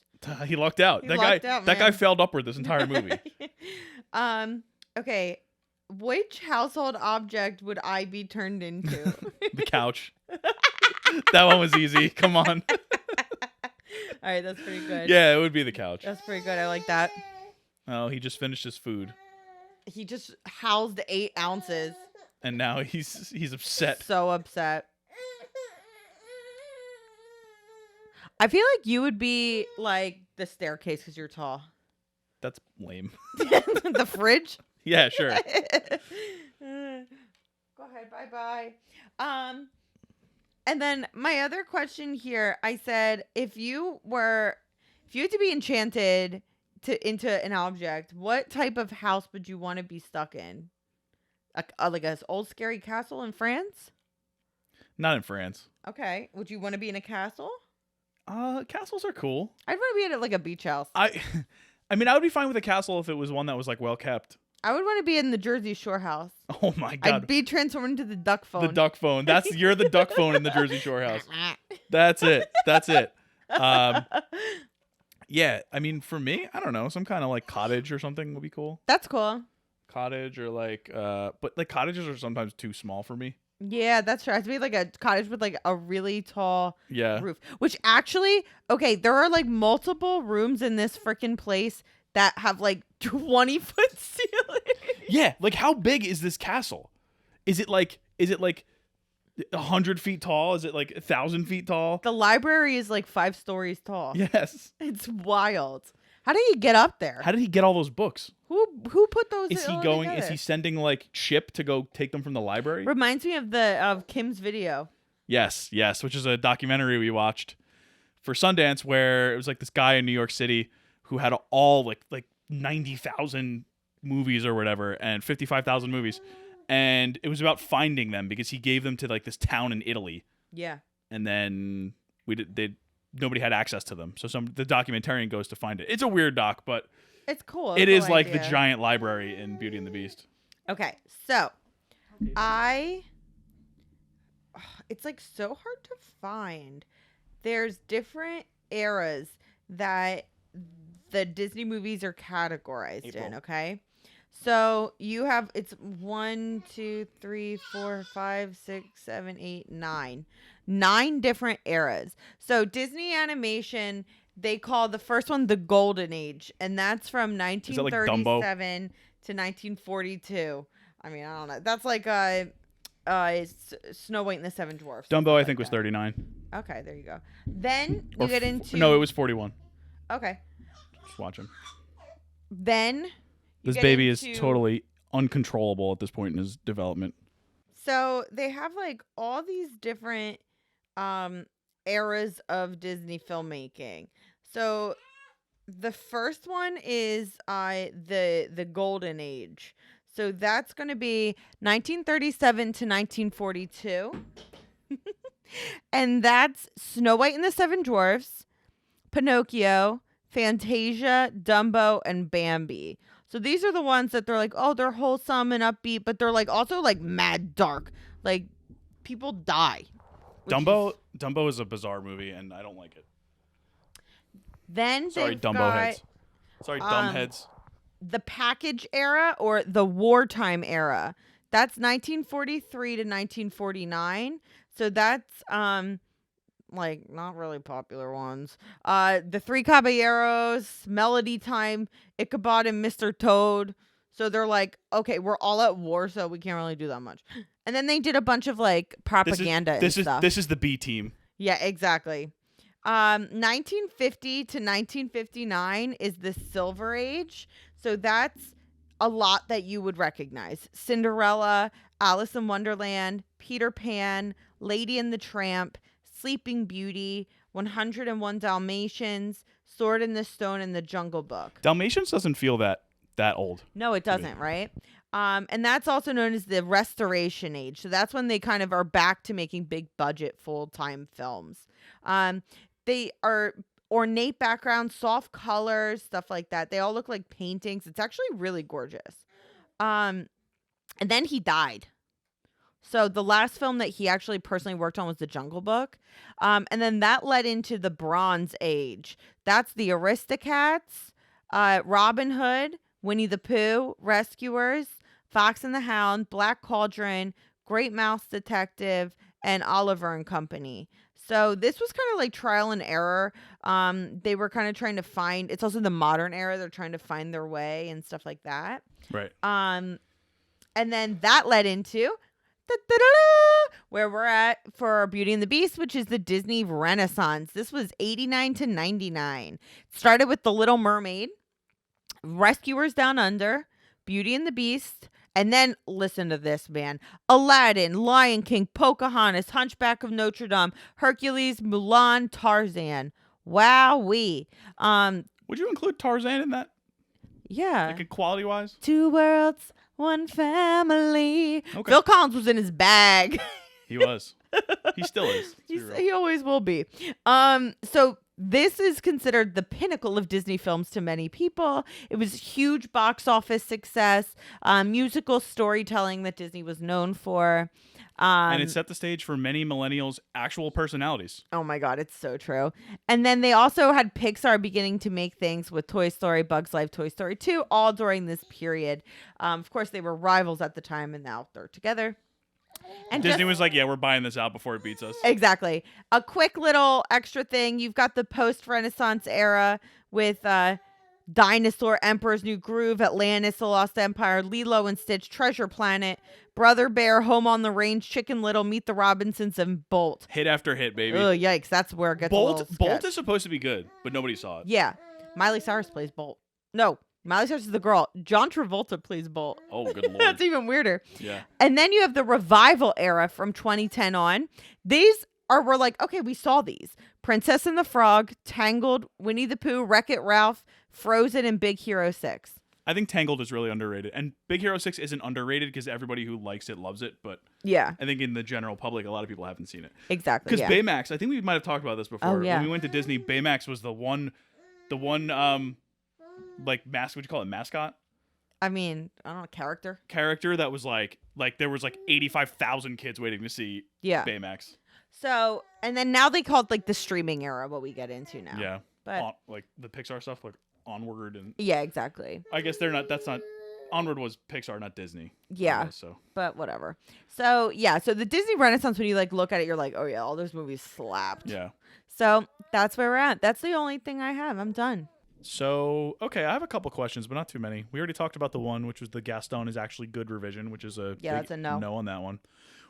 He lucked out. He that lucked guy out, that guy man. failed upward this entire movie. Okay. Which household object would I be turned into? The couch. That one was easy. Come on. All right, that's pretty good. Yeah, it would be the couch. That's pretty good. I like that. Oh, he just finished his food. He just housed 8 ounces. And now he's upset. So upset. I feel like you would be like the staircase because you're tall. That's lame. The fridge? Yeah, sure. Go ahead. Bye-bye. And then my other question here, I said, if you had to be enchanted into an object, what type of house would you want to be stuck in? Like a old scary castle in France? Not in France. Okay. Would you want to be in a castle? Castles are cool. I'd want to be in like a beach house. I mean, I would be fine with a castle if it was one that was like well kept. I would want to be in the Jersey Shore house. Oh my god. I'd be transformed into the duck phone. The duck phone. You're the duck phone in the Jersey Shore house. That's it. Yeah, I mean, for me, I don't know, some kind of like cottage or something would be cool. That's cool. Cottage or like but like cottages are sometimes too small for me. Yeah, that's true. It has to be like a cottage with like a really tall roof. Which actually, okay, there are like multiple rooms in this freaking place that have like 20-foot ceiling. Yeah, like how big is this castle? Is it like 100 feet tall? Is it like 1,000 feet tall? The library is like 5 stories tall. Yes. It's wild. How did he get up there? How did he get all those books? Who put those? Is he going? Together? Is he sending like Chip to go take them from the library? Reminds me of Kim's video. Yes, which is a documentary we watched for Sundance, where it was like this guy in New York City who had all like 90,000 movies or whatever, and 55,000 movies, and it was about finding them because he gave them to like this town in Italy. Yeah. And then nobody had access to them, so the documentarian goes to find it. It's a weird doc, but it's cool. It is like the giant library in Beauty and the Beast. Okay, so it's like so hard to find. There's different eras that the Disney movies are categorized April. in, okay? So you have, it's 1, 2, 3, 4, 5, 6, 7, 8, 9. 9 different eras. So Disney animation, they call the first one the Golden Age, and that's from Is that like Dumbo? 1937 to 1942. I mean, I don't know. That's like Snow White and the Seven Dwarfs. Dumbo, I like think, was that. 39. Okay, there you go. Then you Or get into no, it was 41. Okay. Just watch him. Then you This get baby is into- totally uncontrollable at this point in his development. So they have like all these different eras of Disney filmmaking. So the first one is the Golden Age. So that's going to be 1937 to 1942. And that's Snow White and the Seven Dwarfs, Pinocchio, Fantasia, Dumbo, and Bambi. So these are the ones that they're like, oh, they're wholesome and upbeat, but they're like also like mad dark. Like people die. Dumbo is a bizarre movie, and I don't like it. Then Sorry, they've Dumbo got heads. Sorry, dumb heads. the package era or the wartime era. That's 1943 to 1949. So that's like not really popular ones. The Three Caballeros, Melody Time, Ichabod and Mr. Toad. So they're like, okay, we're all at war, so we can't really do that much. And then they did a bunch of like propaganda and stuff. This is the B team. Yeah, exactly. 1950 to 1959 is the Silver Age. So that's a lot that you would recognize. Cinderella, Alice in Wonderland, Peter Pan, Lady and the Tramp, Sleeping Beauty, 101 Dalmatians, Sword in the Stone, and The Jungle Book. Dalmatians doesn't feel that old. No, it doesn't, right? And that's also known as the Restoration Age. So that's when they kind of are back to making big budget full-time films. They are ornate backgrounds, soft colors, stuff like that. They all look like paintings. It's actually really gorgeous. And then he died. So the last film that he actually personally worked on was The Jungle Book. And then that led into the Bronze Age. That's the Aristocats, Robin Hood, Winnie the Pooh, Rescuers, Fox and the Hound, Black Cauldron, Great Mouse Detective, and Oliver and Company. So this was kind of like trial and error. They were kind of trying to find, it's also the modern era. They're trying to find their way and stuff like that. Right. And then that led into where we're at for Beauty and the Beast, which is the Disney Renaissance. This was 89 to 99. It started with The Little Mermaid, Rescuers Down Under, Beauty and the Beast, and then listen to this, man. Aladdin, Lion King, Pocahontas, Hunchback of Notre Dame, Hercules, Mulan, Tarzan. Wowee. Would you include Tarzan in that? Yeah. Like quality wise? Two worlds, one family. Okay. Phil Collins was in his bag. He was. He still is. He always will be. So this is considered the pinnacle of Disney films to many people. It was a huge box office success, musical storytelling that Disney was known for. And it set the stage for many millennials' actual personalities. Oh my God, it's so true. And then they also had Pixar beginning to make things with Toy Story, Bugs Life, Toy Story 2, all during this period. Of course, they were rivals at the time, and now they're together. And Disney was like, yeah, we're buying this out before it beats us. Exactly. A quick little extra thing. You've got the post-Renaissance era with Dinosaur, Emperor's New Groove, Atlantis, The Lost Empire, Lilo and Stitch, Treasure Planet, Brother Bear, Home on the Range, Chicken Little, Meet the Robinsons, and Bolt. Hit after hit, baby. Oh, yikes. That's where it gets a little sketch. Bolt is supposed to be good, but nobody saw it. Yeah. Miley Cyrus plays Bolt. No, Miley Cyrus is the girl. John Travolta plays Bolt. Oh, good lord. That's even weirder. Yeah. And then you have the revival era from 2010 on. These we're like, okay, we saw these. Princess and the Frog, Tangled, Winnie the Pooh, Wreck-It Ralph, Frozen, and Big Hero 6. I think Tangled is really underrated. And Big Hero 6 isn't underrated because everybody who likes it loves it. But yeah, I think in the general public, a lot of people haven't seen it. Exactly. Because Baymax, I think we might have talked about this before. Oh, yeah. When we went to Disney, Baymax was the one like would you call it mascot? I mean, I don't know, character that was like there was like 85,000 kids waiting to see Baymax. So, and then now they call it like the streaming era, what we get into now. Yeah. But like the Pixar stuff, like Onward and Yeah, exactly. I guess they're not. That's not. Onward was Pixar, not Disney. Yeah. So, but whatever. So yeah, so the Disney Renaissance, when you like look at it, you're like, oh yeah, all those movies slapped. yeah. So that's where we're at. That's the only thing I have. I'm done. So, okay, I have a couple questions, but not too many. We already talked about the one, which was the Gaston is actually good revision, which is a that's a no. no on that one.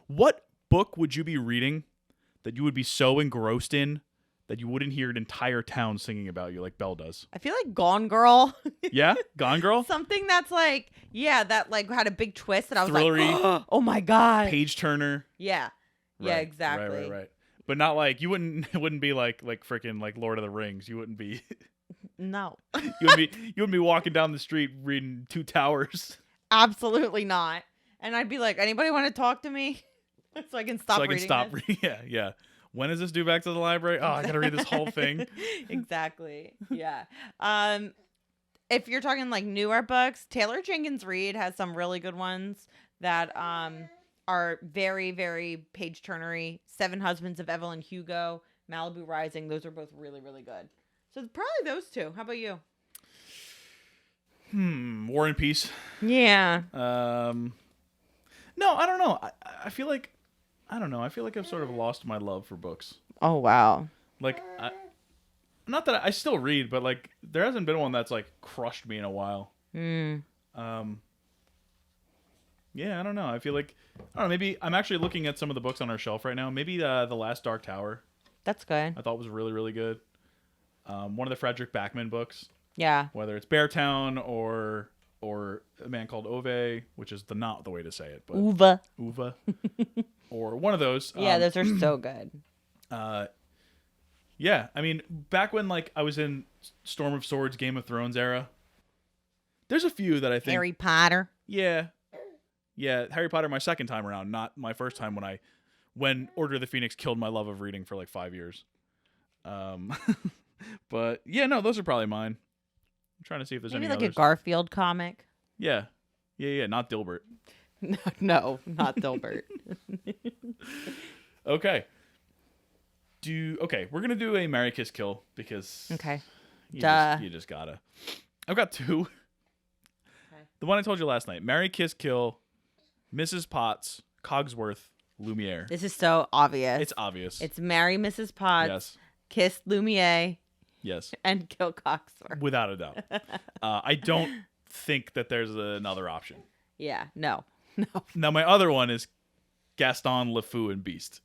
What book would you be reading that you would be so engrossed in that you wouldn't hear an entire town singing about you like Belle does? I feel like Gone Girl. Yeah? Gone Girl? Something that's like, that like had a big twist and I was Thrillery. like, oh my God. Page turner. Yeah. Yeah, Right, exactly. Right. But not like, it wouldn't be like freaking like Lord of the Rings. You wouldn't be... No. you wouldn't be walking down the street reading Two Towers. Absolutely not. And I'd be like, anybody want to talk to me? So I can stop reading this? Yeah. When is this due back to the library? Oh, I gotta read this whole thing. Exactly. Yeah. If you're talking like newer books, Taylor Jenkins Reid has some really good ones that are very, very page turnery. Seven Husbands of Evelyn Hugo, Malibu Rising. Those are both really, really good. So probably those two. How about you? War and Peace. Yeah. No, I don't know. I feel like I feel like I've sort of lost my love for books. Oh wow. Like, not that I still read, but like there hasn't been one that's like crushed me in a while. Yeah, I don't know. I feel like maybe I'm actually looking at some of the books on our shelf right now. Maybe the Last Dark Tower. That's good. I thought was really, really good. One of the Frederick Backman books. Yeah. Whether it's Beartown or A Man Called Ove, which is not the way to say it, but Uva. Or one of those. Yeah, those are so good. Yeah, I mean, back when like I was in Storm of Swords, Game of Thrones era, there's a few that I think Harry Potter. Yeah, Harry Potter my second time around, not my first time when Order of the Phoenix killed my love of reading for like 5 years. But yeah, no, those are probably mine. I'm trying to see if there's Maybe any like others. a Garfield comic. Yeah, not Dilbert. No, not Dilbert. Okay. We're gonna do a Marry Kiss Kill because you just gotta. I've got two. Okay. The one I told you last night: Marry Kiss Kill, Mrs. Potts, Cogsworth, Lumiere. This is so obvious. It's obvious. It's marry Mrs. Potts, yes, kiss Lumiere, yes, and kill Cogsworth. Without a doubt. I don't think that there's another option. Yeah, no. Now my other one is Gaston, LeFou, and Beast.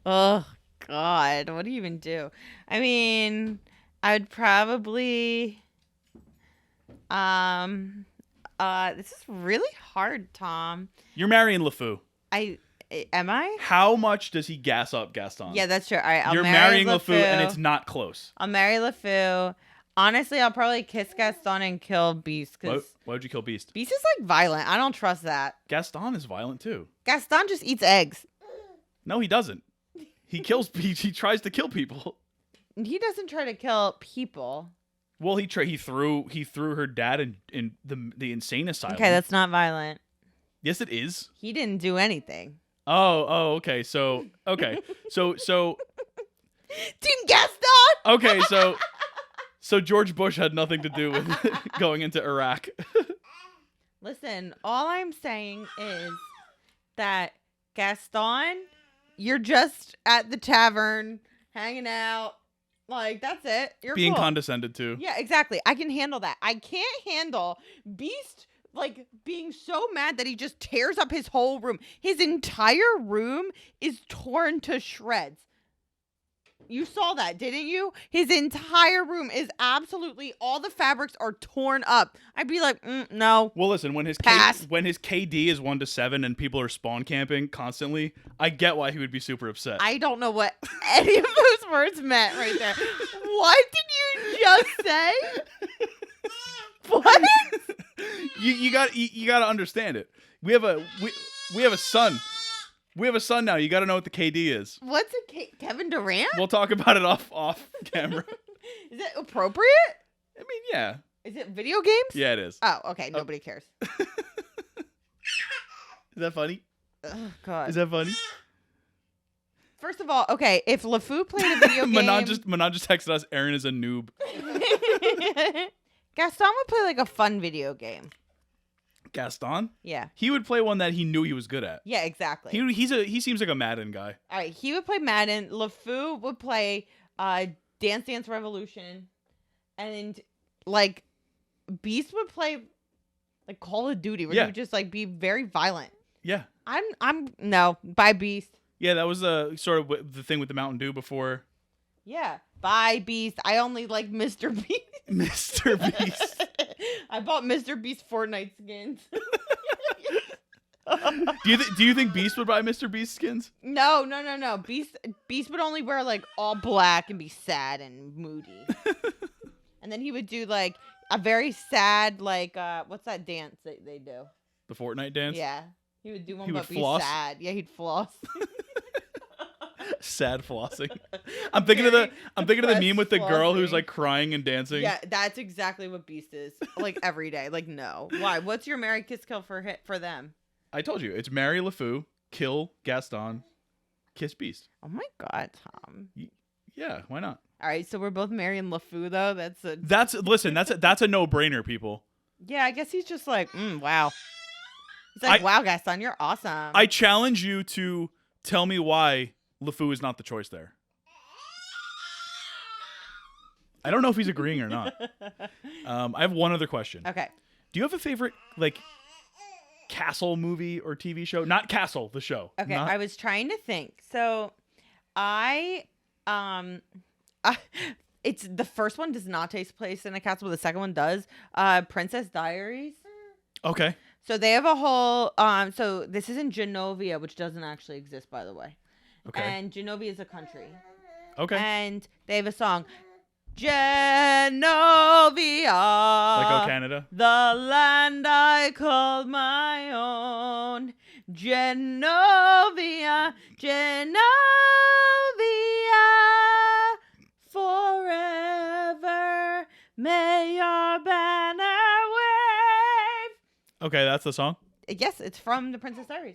Oh God, what do you even do? I mean, I would probably. This is really hard, Tom. You're marrying LeFou. Am I? How much does he gas up Gaston? Yeah, that's true. All right, You're marrying LeFou, and it's not close. I'll marry LeFou. Honestly, I'll probably kiss Gaston and kill Beast. Why would you kill Beast? Beast is like violent. I don't trust that. Gaston is violent too. Gaston just eats eggs. No, he doesn't. He kills. He tries to kill people. He doesn't try to kill people. Well, he threw her dad in the insane asylum. Okay, that's not violent. Yes, it is. He didn't do anything. Oh, okay. So Team Gaston. Okay, so George Bush had nothing to do with going into Iraq. Listen, all I'm saying is that Gaston, you're just at the tavern hanging out. Like, that's it. You're being cool. condescended to. Yeah, exactly. I can handle that. I can't handle Beast, like, being so mad that he just tears up his whole room. His entire room is torn to shreds. You saw that, didn't you? His entire room is absolutely, all the fabrics are torn up. I'd be like, no. Well, listen, when his KD is 1 to 7 and people are spawn camping constantly, I get why he would be super upset. I don't know what any of those words meant right there. What did you just say? What? You got to understand it. We have a son. We have a son now. You got to know what the KD is. What's Kevin Durant? We'll talk about it off camera. Is it appropriate? I mean, yeah. Is it video games? Yeah, it is. Oh, okay. Nobody cares. Is that funny? Oh, God. Is that funny? First of all, okay, if LeFou played a video game... Manon just texted us, Aaron is a noob. Gaston would play like a fun video game. Gaston? Yeah. He would play one that he knew he was good at. Yeah, exactly. He seems like a Madden guy. All right, he would play Madden. LeFou would play Dance Dance Revolution, and like Beast would play like Call of Duty, where he would just like be very violent. Yeah. I'm no, bye Beast. Yeah, that was sort of the thing with the Mountain Dew before. Yeah, bye Beast. I only like Mr. Beast. Mr. Beast. I bought Mr. Beast Fortnite skins. Do you think Beast would buy Mr. Beast skins? No. Beast would only wear like all black and be sad and moody. And then he would do like a very sad like what's that dance that they do? The Fortnite dance? Yeah. He would do one he but would be floss? sad. Yeah, he'd floss. Sad flossing. I'm thinking of the meme with the girl who's flossing. like crying and dancing. Yeah, that's exactly what Beast is. Like every day. Like no. Why? What's your marry kiss kill for them? I told you, it's marry LeFou, kill Gaston, kiss Beast. Oh my god, Tom. Yeah, why not? All right, so we're both marrying LeFou though. That's a no-brainer, people. Yeah, I guess he's just like, wow. He's like, wow, Gaston, you're awesome. I challenge you to tell me why LeFou is not the choice there. I don't know if he's agreeing or not. I have one other question. Okay. Do you have a favorite like Castle movie or TV show? Not Castle, the show. Okay, I was trying to think. So, it's the first one does not take place in a castle, but the second one does. Princess Diaries. Okay. So they have a whole so this is in Genovia, which doesn't actually exist, by the way. Okay. And Genovia is a country. Okay. And they have a song, Genovia. Like Oh Canada. The land I called my own. Genovia, Genovia, forever may your banner wave. Okay, that's the song? Yes, it's from the Princess Diaries.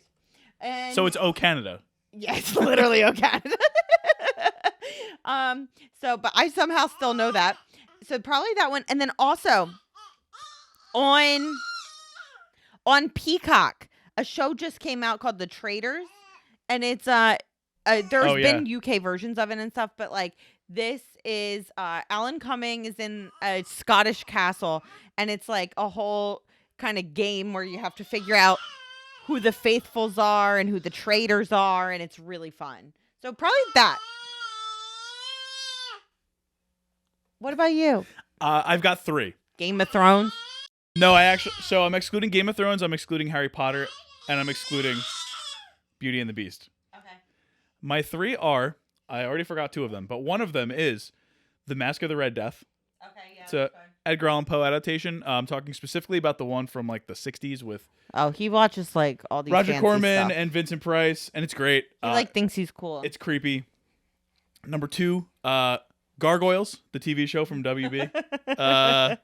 And So it's Oh Canada. yeah, it's literally Oh Canada. But I somehow still know that. So probably that one. And then also on Peacock, a show just came out called The Traitors. And it's there's been UK versions of it and stuff, but like this is Alan Cumming is in a Scottish castle, and it's like a whole kind of game where you have to figure out who the faithfuls are and who the traitors are, and it's really fun. So probably that. What about you? I've got 3. Game of Thrones? No, I'm excluding Game of Thrones, I'm excluding Harry Potter, and I'm excluding Beauty and the Beast. Okay. My 3 are, I already forgot 2 of them, but one of them is The Mask of the Red Death. Okay, yeah. It's a Edgar Allan Poe adaptation. I'm talking specifically about the one from like the 60s with he watches like all these Roger fancy Corman stuff. and Vincent Price, and it's great. He thinks he's cool. It's creepy. Number 2, Gargoyles, the TV show from WB.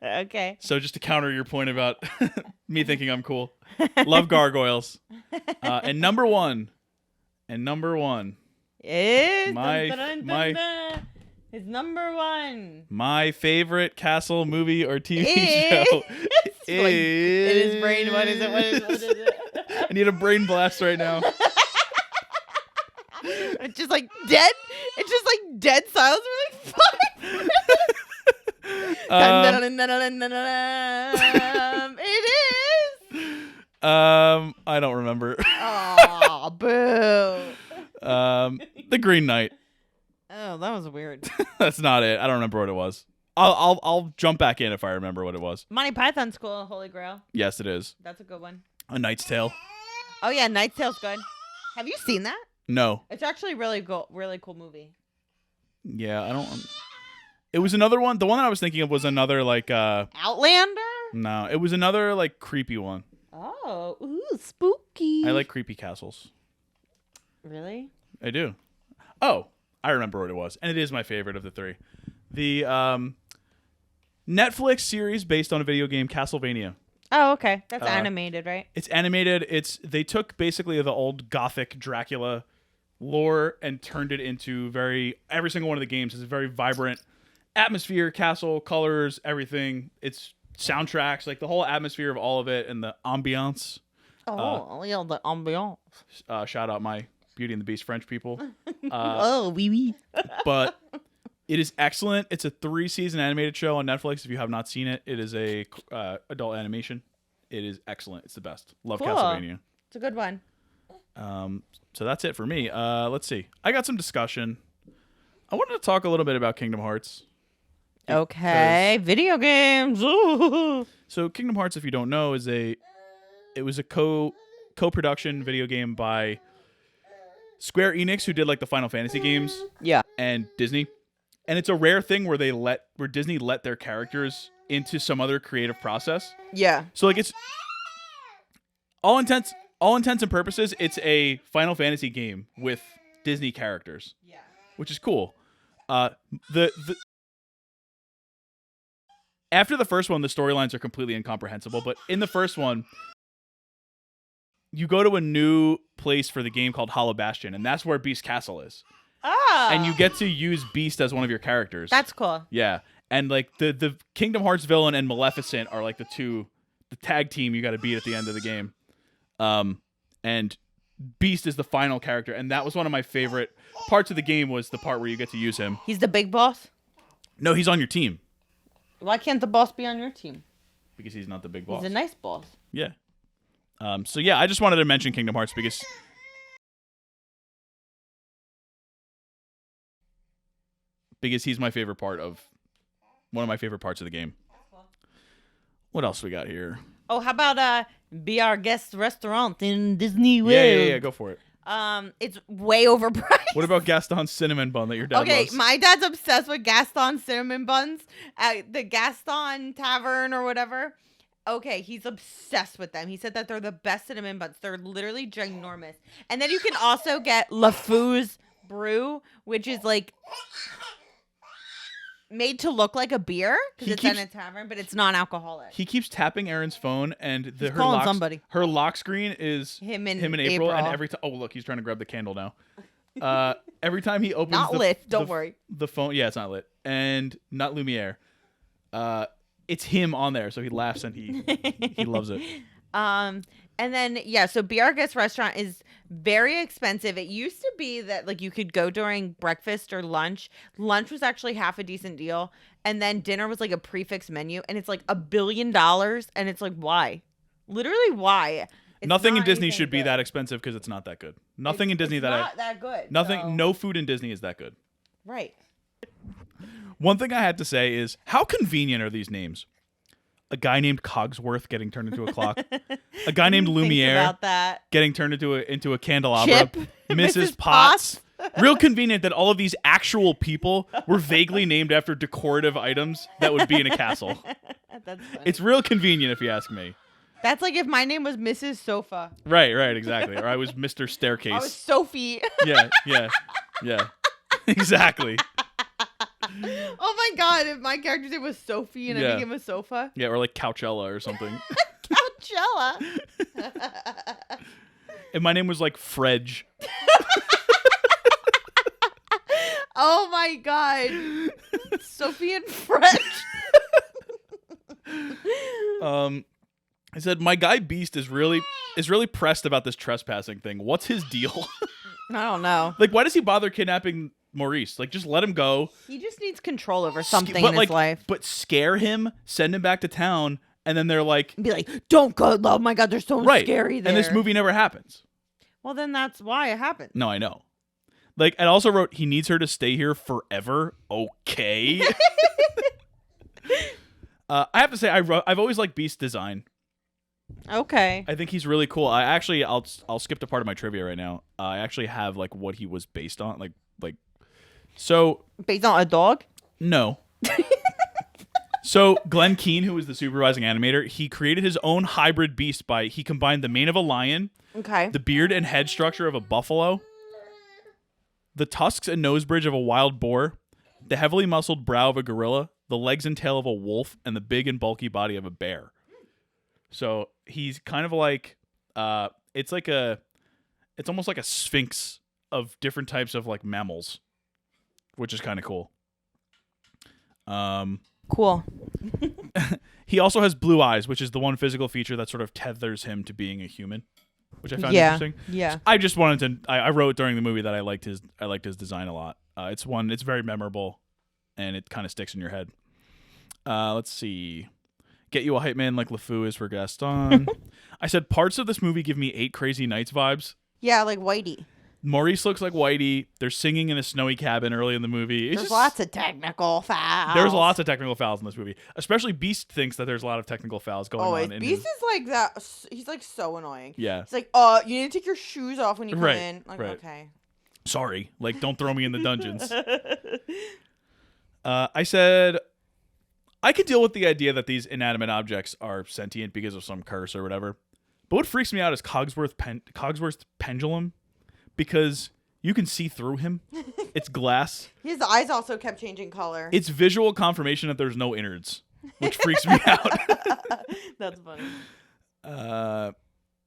Okay. So just to counter your point about me thinking I'm cool, love Gargoyles. And number one Is his number one. My favorite Castle movie or TV show is... in his brain. What is it? I need a brain blast right now. It's just like dead. It's just like dead silence. We're like, fuck. It is. I don't remember. Oh, boo. The Green Knight. Oh, that was weird. That's not it. I don't remember what it was. I'll jump back in if I remember what it was. Monty Python's cool. Holy Grail. Yes, it is. That's a good one. A Knight's Tale. Oh yeah, Knight's Tale's good. Have you seen that? No. It's actually really cool movie. Yeah, I don't. It was another one. The one that I was thinking of was another like. Outlander? No, it was another like creepy one. Oh, ooh, spooky. I like creepy castles. Really? I do. Oh, I remember what it was, and it is my favorite of the 3. The Netflix series based on a video game, Castlevania. Oh, okay. That's animated, right? It's animated. They took basically the old Gothic Dracula lore and turned it into every single one of the games is very vibrant, atmosphere, castle, colors, everything. It's soundtracks, like the whole atmosphere of all of it and the ambiance. Yeah, the ambiance. Shout out my Beauty and the Beast French people. Oui, oui. But it is excellent. It's a 3-season animated show on Netflix. If you have not seen it, it is a adult animation. It is excellent. It's the best. Love Cool. Castlevania. It's a good one. So that's it for me. Let's see. I got some discussion. I wanted to talk a little bit about Kingdom Hearts. Okay, video games. Ooh. So Kingdom Hearts, if you don't know, it was a co-production video game by Square Enix, who did like the Final Fantasy games, Yeah. and Disney. And it's a rare thing where Disney let their characters into some other creative process. Yeah. So like it's all intents and purposes, it's a Final Fantasy game with Disney characters. Yeah. Which is cool. The after the first one, the storylines are completely incomprehensible. But in the first one, you go to a new place for the game called Hollow Bastion, and that's where Beast Castle is. Ah. And you get to use Beast as one of your characters. That's cool. Yeah. And like the Kingdom Hearts villain and Maleficent are like the tag team you got to beat at the end of the game. And Beast is the final character, and that was one of my favorite parts of the game, was the part where you get to use him. He's the big boss? No, he's on your team. Why can't the boss be on your team? Because he's not the big boss. He's a nice boss. Yeah. So yeah, I just wanted to mention Kingdom Hearts because he's my favorite part of one of my favorite parts of the game. What else we got here? Oh, how about be our guest restaurant in Disney World? Yeah, go for it. It's way overpriced. What about Gaston's cinnamon bun that your dad Okay, loves? my dad's obsessed with Gaston cinnamon buns at the Gaston Tavern or whatever. Okay, he's obsessed with them. He said that they're the best cinnamon buns. They're literally ginormous. And then you can also get LeFou's Brew, which is like made to look like a beer because it's in a tavern, but it's non-alcoholic. He keeps tapping Aaron's phone, and her lock screen is him and April. And every time, oh look, he's trying to grab the candle now. Every time he opens, not lit. Don't worry. The phone, yeah, it's not lit, and not Lumiere. It's him on there, so he laughs and he loves it. And then, yeah, so Be Our Guest restaurant is very expensive. It used to be that, like, you could go during breakfast or lunch. Lunch was actually half a decent deal. And then dinner was, like, a prefix menu. And it's, like, $1 billion. And it's like, why? Literally, why? Nothing in Disney should be that expensive because it's not that good. Nothing in Disney it's not that good. Nothing. So. No food in Disney is that good. Right. One thing I had to say is, how convenient are these names? A guy named Cogsworth getting turned into a clock. A guy named Lumiere getting turned into a candelabra. Chip. Mrs. Potts. Real convenient that all of these actual people were vaguely named after decorative items that would be in a castle. That's funny. It's real convenient if you ask me. That's like if my name was Mrs. Sofa. Right, exactly. Or I was Mr. Staircase. I was Sophie. Yeah. Exactly. Oh my god, if my character's name was Sophie and I became a sofa. Yeah, or like Couchella or something. Couchella. And my name was like Fredge. Oh my god. Sophie and Fredge. I said, my guy Beast is really pressed about this trespassing thing. What's his deal? I don't know. Like, why does he bother kidnapping Maurice? Like, just let him go. He just needs control over something in his life. But scare him, send him back to town, and then they're like... Be like, don't go. Oh my god, there's so scary there. And this movie never happens. Well, then that's why it happened. No, I know. Like, I also wrote, he needs her to stay here forever. Okay. I have to say, I've always liked Beast's design. Okay. I think he's really cool. I'll skip to part of my trivia right now. I actually have like what he was based on, so based on a dog? No. So Glenn Keane, who was the supervising animator, he created his own hybrid beast he combined the mane of a lion, okay, the beard and head structure of a buffalo, the tusks and nose bridge of a wild boar, the heavily muscled brow of a gorilla, the legs and tail of a wolf, and the big and bulky body of a bear. So he's kind of like, it's almost like a sphinx of different types of like mammals, which is kind of cool. Cool. He also has blue eyes, which is the one physical feature that sort of tethers him to being a human, which I found interesting. Yeah. I just wanted to. I wrote during the movie that I liked his design a lot. It's very memorable, and it kind of sticks in your head. Let's see. Get you a hype man like LeFou is for Gaston. I said parts of this movie give me 8 Crazy Nights vibes. Yeah, like Whitey. Maurice looks like Whitey. They're singing in a snowy cabin early in the movie. There's lots of technical fouls. There's lots of technical fouls in this movie. Especially Beast thinks that there's a lot of technical fouls going on. Beast is like that. He's like so annoying. Yeah. It's like, you need to take your shoes off when you come in. Like, okay. Sorry. Like, don't throw me in the dungeons. I said, I could deal with the idea that these inanimate objects are sentient because of some curse or whatever. But what freaks me out is Cogsworth's pendulum, because you can see through him. It's glass. His eyes also kept changing color. It's visual confirmation that there's no innards, which freaks me out. That's funny.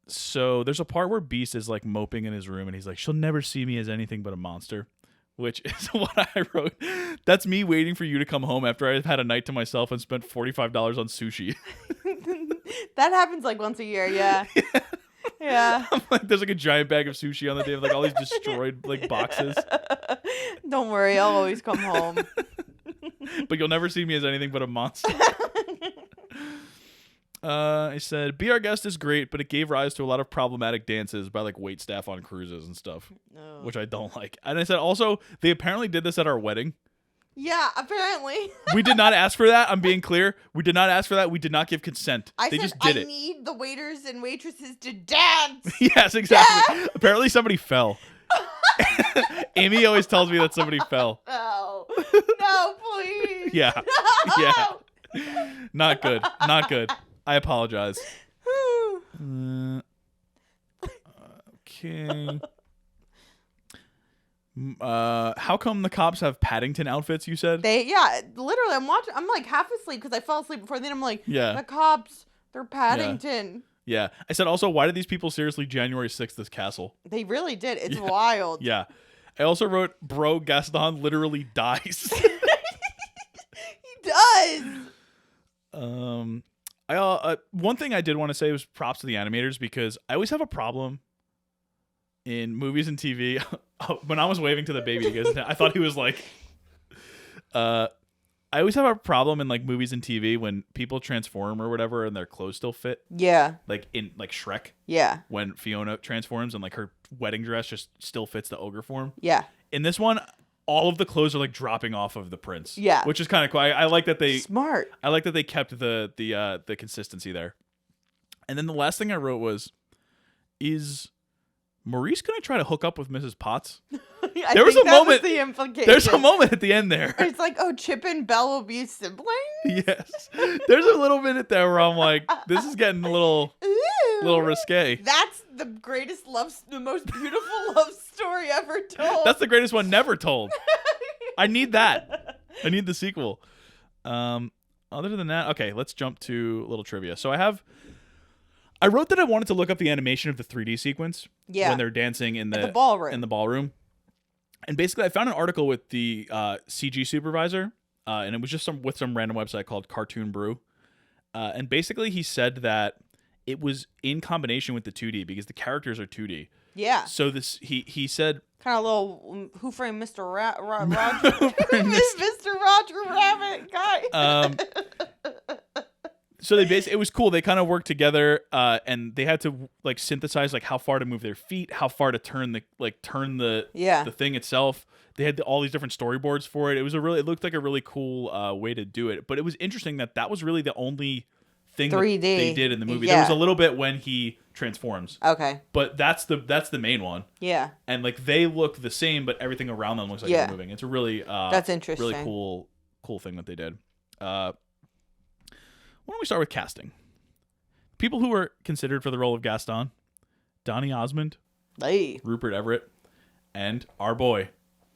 So there's a part where Beast is like moping in his room, and he's like, "She'll never see me as anything but a monster," which is what I wrote. That's me waiting for you to come home after I've had a night to myself and spent $45 on sushi. That happens like once a year, yeah. Yeah. I'm like, there's like a giant bag of sushi on the day of like all these destroyed like boxes. Don't worry, I'll always come home. But you'll never see me as anything but a monster. I said, Be Our Guest is great, but it gave rise to a lot of problematic dances by like waitstaff on cruises and stuff, which I don't like. And I said, also, they apparently did this at our wedding. Yeah, apparently. We did not ask for that. I'm being clear. We did not ask for that. We did not give consent. They just did it. I need the waiters and waitresses to dance. Yes, exactly. Yeah. Apparently somebody fell. Amy always tells me that somebody fell. No. No, please. Yeah. No. Yeah. Not good. Not good. I apologize. Okay. How come the cops have Paddington outfits, you said? Literally, I'm like half asleep because I fell asleep before then. I'm like, the cops, they're Paddington. Yeah. I said also, why did these people seriously January 6th this castle? They really did. It's wild. Yeah. I also wrote, bro, Gaston literally dies. He does. One thing I did want to say was props to the animators, because I always have a problem in movies and TV. When I was waving to the baby, you guys, I thought he was like, I always have a problem in like movies and TV when people transform or whatever and their clothes still fit. Yeah. Like in like Shrek. Yeah. When Fiona transforms and like her wedding dress just still fits the ogre form. Yeah. In this one, all of the clothes are like dropping off of the prince. Yeah. Which is kind of cool. I like that they smart. I like that they kept the consistency there. And then the last thing I wrote was, is Maurice gonna try to hook up with Mrs. Potts? There was a moment. The implication. There's a moment at the end there. It's like, oh, Chip and Belle will be siblings. Yes. There's a little minute there where I'm like, this is getting a little risque. That's the the most beautiful love story ever told. That's the greatest one never told. I need that. I need the sequel. Other than that, okay, let's jump to a little trivia. So I wrote that I wanted to look up the animation of the 3D sequence when they're dancing in the ballroom. And basically, I found an article with the CG supervisor, and it was just with some random website called Cartoon Brew. And basically, he said that it was in combination with the 2D because the characters are 2D. Yeah. So he said, kind of a little Who Framed Mr. Roger, Mr. Roger Rabbit guy. So it was cool. They kind of worked together, and they had to like synthesize like how far to move their feet, how far to turn the thing itself. They had all these different storyboards for it. It looked like a really cool way to do it. But it was interesting that was really the only thing that they did in the movie. Yeah. There was a little bit when he transforms. Okay. But that's the main one. Yeah. And like they look the same, but everything around them looks like they're moving. It's a really that's interesting. Really cool thing that they did. Why don't we start with casting? People who were considered for the role of Gaston: Donny Osmond, Rupert Everett, and our boy,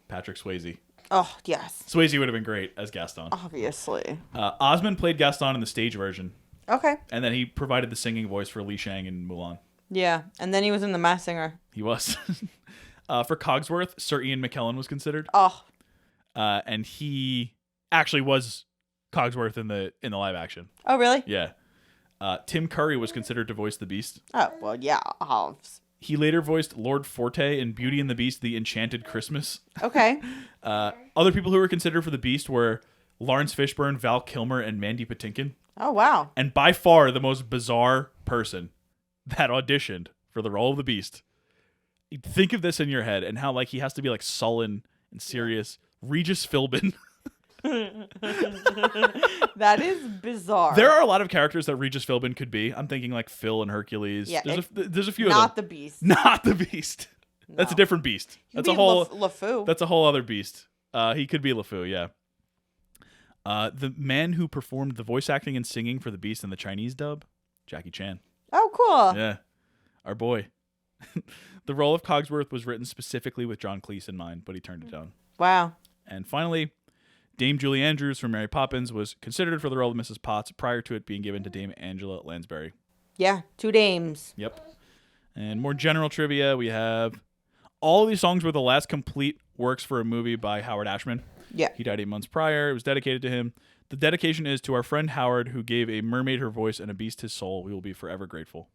Patrick Swayze. Oh, yes. Swayze would have been great as Gaston. Obviously. Osmond played Gaston in the stage version. Okay. And then he provided the singing voice for Li Shang in Mulan. Yeah, and then he was in The Masked Singer. He was. For Cogsworth, Sir Ian McKellen was considered. And he actually was Cogsworth in the live action. Oh, really? Yeah. Tim Curry was considered to voice the Beast. Oh, well, yeah. He later voiced Lord Forte in Beauty and the Beast: The Enchanted Christmas. Okay. Other people who were considered for the Beast were Lawrence Fishburne, Val Kilmer, and Mandy Patinkin. Oh, wow. And by far the most bizarre person that auditioned for the role of the Beast. Think of this in your head and how like he has to be like sullen and serious. Regis Philbin. That is bizarre. There are a lot of characters that Regis Philbin could be. I'm thinking like Phil and Hercules. Yeah, there's a few of them. Not the Beast. Not the Beast. No. That's a different beast. That's a whole LeFou. That's a whole other beast. He could be LeFou, yeah. The man who performed the voice acting and singing for the Beast in the Chinese dub, Jackie Chan. Oh, cool. Yeah, our boy. The role of Cogsworth was written specifically with John Cleese in mind, but he turned it down. Wow. And finally, Dame Julie Andrews from Mary Poppins was considered for the role of Mrs. Potts prior to it being given to Dame Angela Lansbury. Yeah, 2 dames. Yep. And more general trivia, we have all of these songs were the last complete works for a movie by Howard Ashman. Yeah. He died 8 months prior. It was dedicated to him. The dedication is to our friend Howard, who gave a mermaid her voice and a beast his soul. We will be forever grateful.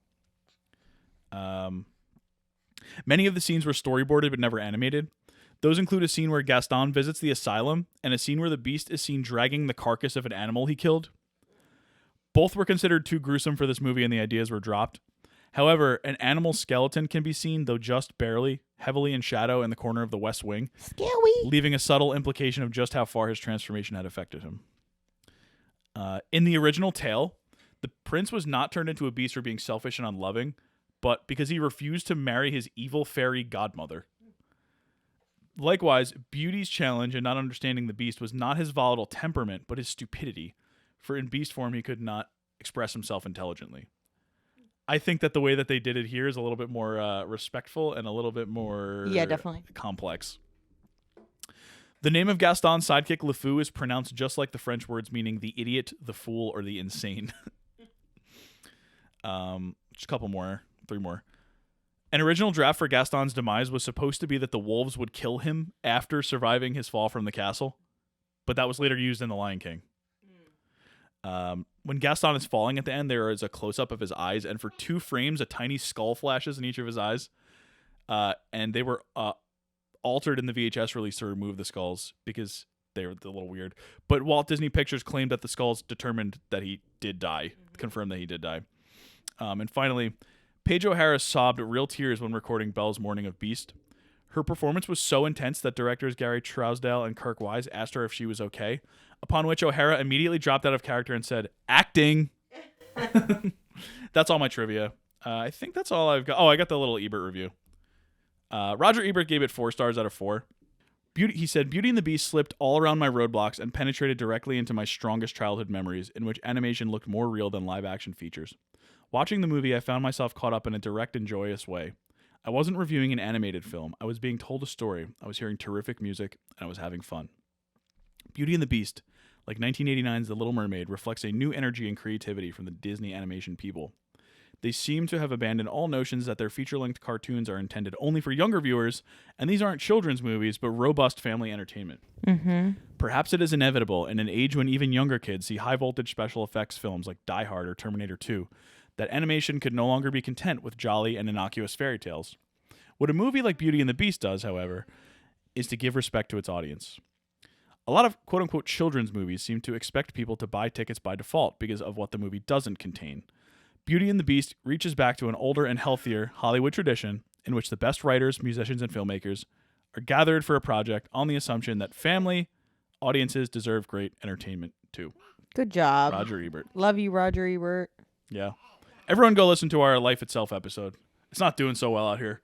Many of the scenes were storyboarded but never animated. Those include a scene where Gaston visits the asylum and a scene where the Beast is seen dragging the carcass of an animal he killed. Both were considered too gruesome for this movie and the ideas were dropped. However, an animal skeleton can be seen, though just barely, heavily in shadow in the corner of the West Wing, Scary. leaving a subtle implication of just how far his transformation had affected him. In the original tale, the prince was not turned into a beast for being selfish and unloving, but because he refused to marry his evil fairy godmother. Likewise, Beauty's challenge in not understanding the Beast was not his volatile temperament, but his stupidity, for in beast form he could not express himself intelligently. I think that the way that they did it here is a little bit more respectful and a little bit more definitely complex. The name of Gaston's sidekick LeFou is pronounced just like the French words meaning the idiot, the fool, or the insane. Just a couple more, 3 more. An original draft for Gaston's demise was supposed to be that the wolves would kill him after surviving his fall from the castle, but that was later used in The Lion King. When Gaston is falling at the end, there is a close-up of his eyes, and for 2 frames, a tiny skull flashes in each of his eyes, and they were altered in the VHS release to remove the skulls because they were a little weird. But Walt Disney Pictures claimed that the skulls determined that he did die, confirmed that he did die. And finally, Paige O'Hara sobbed real tears when recording Belle's Morning of Beast. Her performance was so intense that directors Gary Trousdale and Kirk Wise asked her if she was okay, upon which O'Hara immediately dropped out of character and said, "Acting." That's all my trivia. I think that's all I've got. Oh, I got the little Ebert review. Roger Ebert gave it 4 stars out of 4. He said, Beauty and the Beast slipped all around my roadblocks and penetrated directly into my strongest childhood memories, in which animation looked more real than live-action features. Watching the movie, I found myself caught up in a direct and joyous way. I wasn't reviewing an animated film. I was being told a story. I was hearing terrific music, and I was having fun. Beauty and the Beast, like 1989's The Little Mermaid, reflects a new energy and creativity from the Disney animation people. They seem to have abandoned all notions that their feature-length cartoons are intended only for younger viewers, and these aren't children's movies, but robust family entertainment. Mm-hmm. Perhaps it is inevitable, in an age when even younger kids see high-voltage special effects films like Die Hard or Terminator 2, that animation could no longer be content with jolly and innocuous fairy tales. What a movie like Beauty and the Beast does, however, is to give respect to its audience. A lot of quote-unquote children's movies seem to expect people to buy tickets by default because of what the movie doesn't contain. Beauty and the Beast reaches back to an older and healthier Hollywood tradition in which the best writers, musicians, and filmmakers are gathered for a project on the assumption that family audiences deserve great entertainment too. Good job. Roger Ebert. Love you, Roger Ebert. Yeah. Everyone go listen to our Life Itself episode. It's not doing so well out here.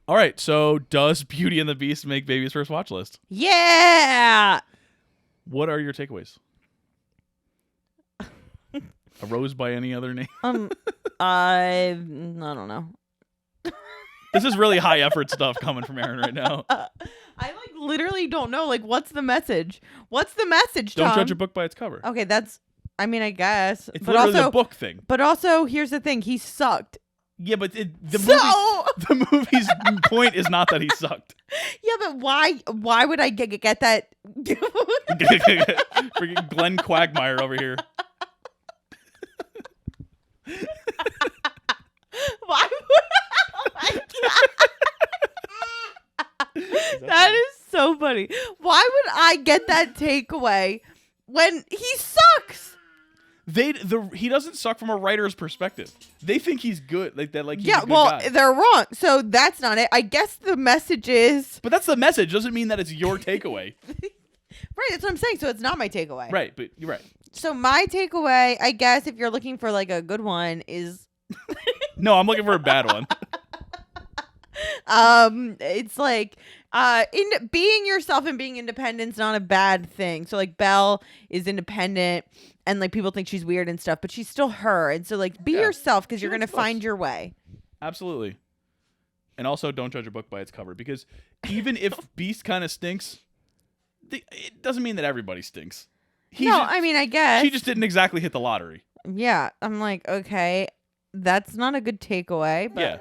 All right, so does Beauty and the Beast make Baby's first watch list? Yeah! What are your takeaways? A Rose by any other name? I don't know. This is really high effort stuff coming from Aaron right now. I literally don't know. What's the message? What's the message, Tom? Don't judge a book by its cover. Okay, I guess. It's but literally also a book thing. But also, here's the thing. He sucked. Yeah, but the movie's point is not that he sucked. Yeah, but why would I get that? Freaking Glenn Quagmire over here. Why would oh my God. That is so funny. Why would I get that takeaway when he sucks? He doesn't suck from a writer's perspective. They think he's good, like that. Like he's a good guy. They're wrong. So that's not it. I guess the message is. But that's the message. Doesn't mean that it's your takeaway. Right. That's what I'm saying. So it's not my takeaway. Right. But you're right. So my takeaway, I guess, if you're looking for like a good one, is. No, I'm looking for a bad one. It's like in being yourself and being independent is not a bad thing. So like Belle is independent and like people think she's weird and stuff, but she's still her. And so like be yourself because you're gonna find your way. Absolutely. And also don't judge a book by its cover, because even if Beast kind of stinks, it doesn't mean that everybody stinks. I mean, I guess she just didn't exactly hit the lottery. Yeah, I'm like, okay, that's not a good takeaway. But... Yeah.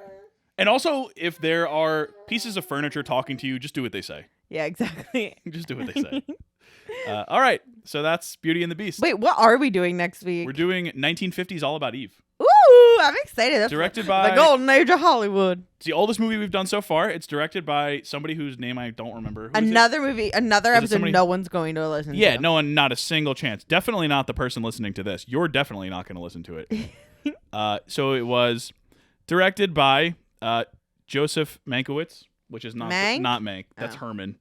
And also, if there are pieces of furniture talking to you, just do what they say. Yeah, exactly. Just do what they say. All right. So that's Beauty and the Beast. Wait, what are we doing next week? We're doing 1950s All About Eve. Ooh, I'm excited. That's directed by... the golden age of Hollywood. It's the oldest movie we've done so far. It's directed by somebody whose name I don't remember. Another episode no one's going to listen to. Yeah, no one, not a single chance. Definitely not the person listening to this. You're definitely not going to listen to it. So it was directed by Joseph Mankiewicz, which is not Mank. That's Herman.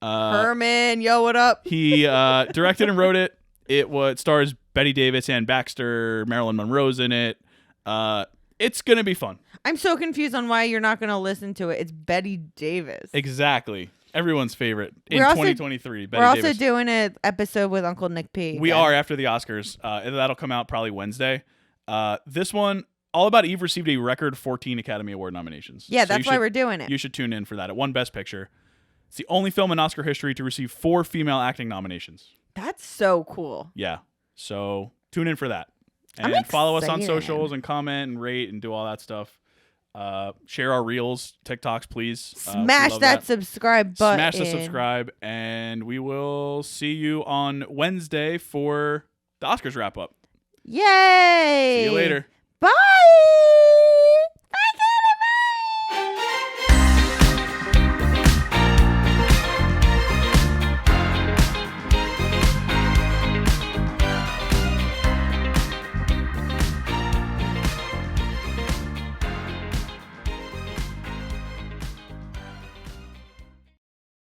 Herman, yo, what up? He directed and wrote it. It stars Betty Davis, Ann Baxter, Marilyn Monroe's in it. It's going to be fun. I'm so confused on why you're not going to listen to it. It's Betty Davis. Exactly. Everyone's favorite in 2023. Betty we're also Davis. doing an episode with Uncle Nick P. We are after the Oscars. That'll come out probably Wednesday. This one, All About Eve, received a record 14 Academy Award nominations. Yeah, that's why we're doing it. You should tune in for that. It won Best Picture. It's the only film in Oscar history to receive 4 female acting nominations. That's so cool. Yeah. So tune in for that. And follow us on socials and comment and rate and do all that stuff. Share our reels, TikToks, please. Smash that subscribe button. Smash the subscribe. And we will see you on Wednesday for the Oscars wrap up. Yay!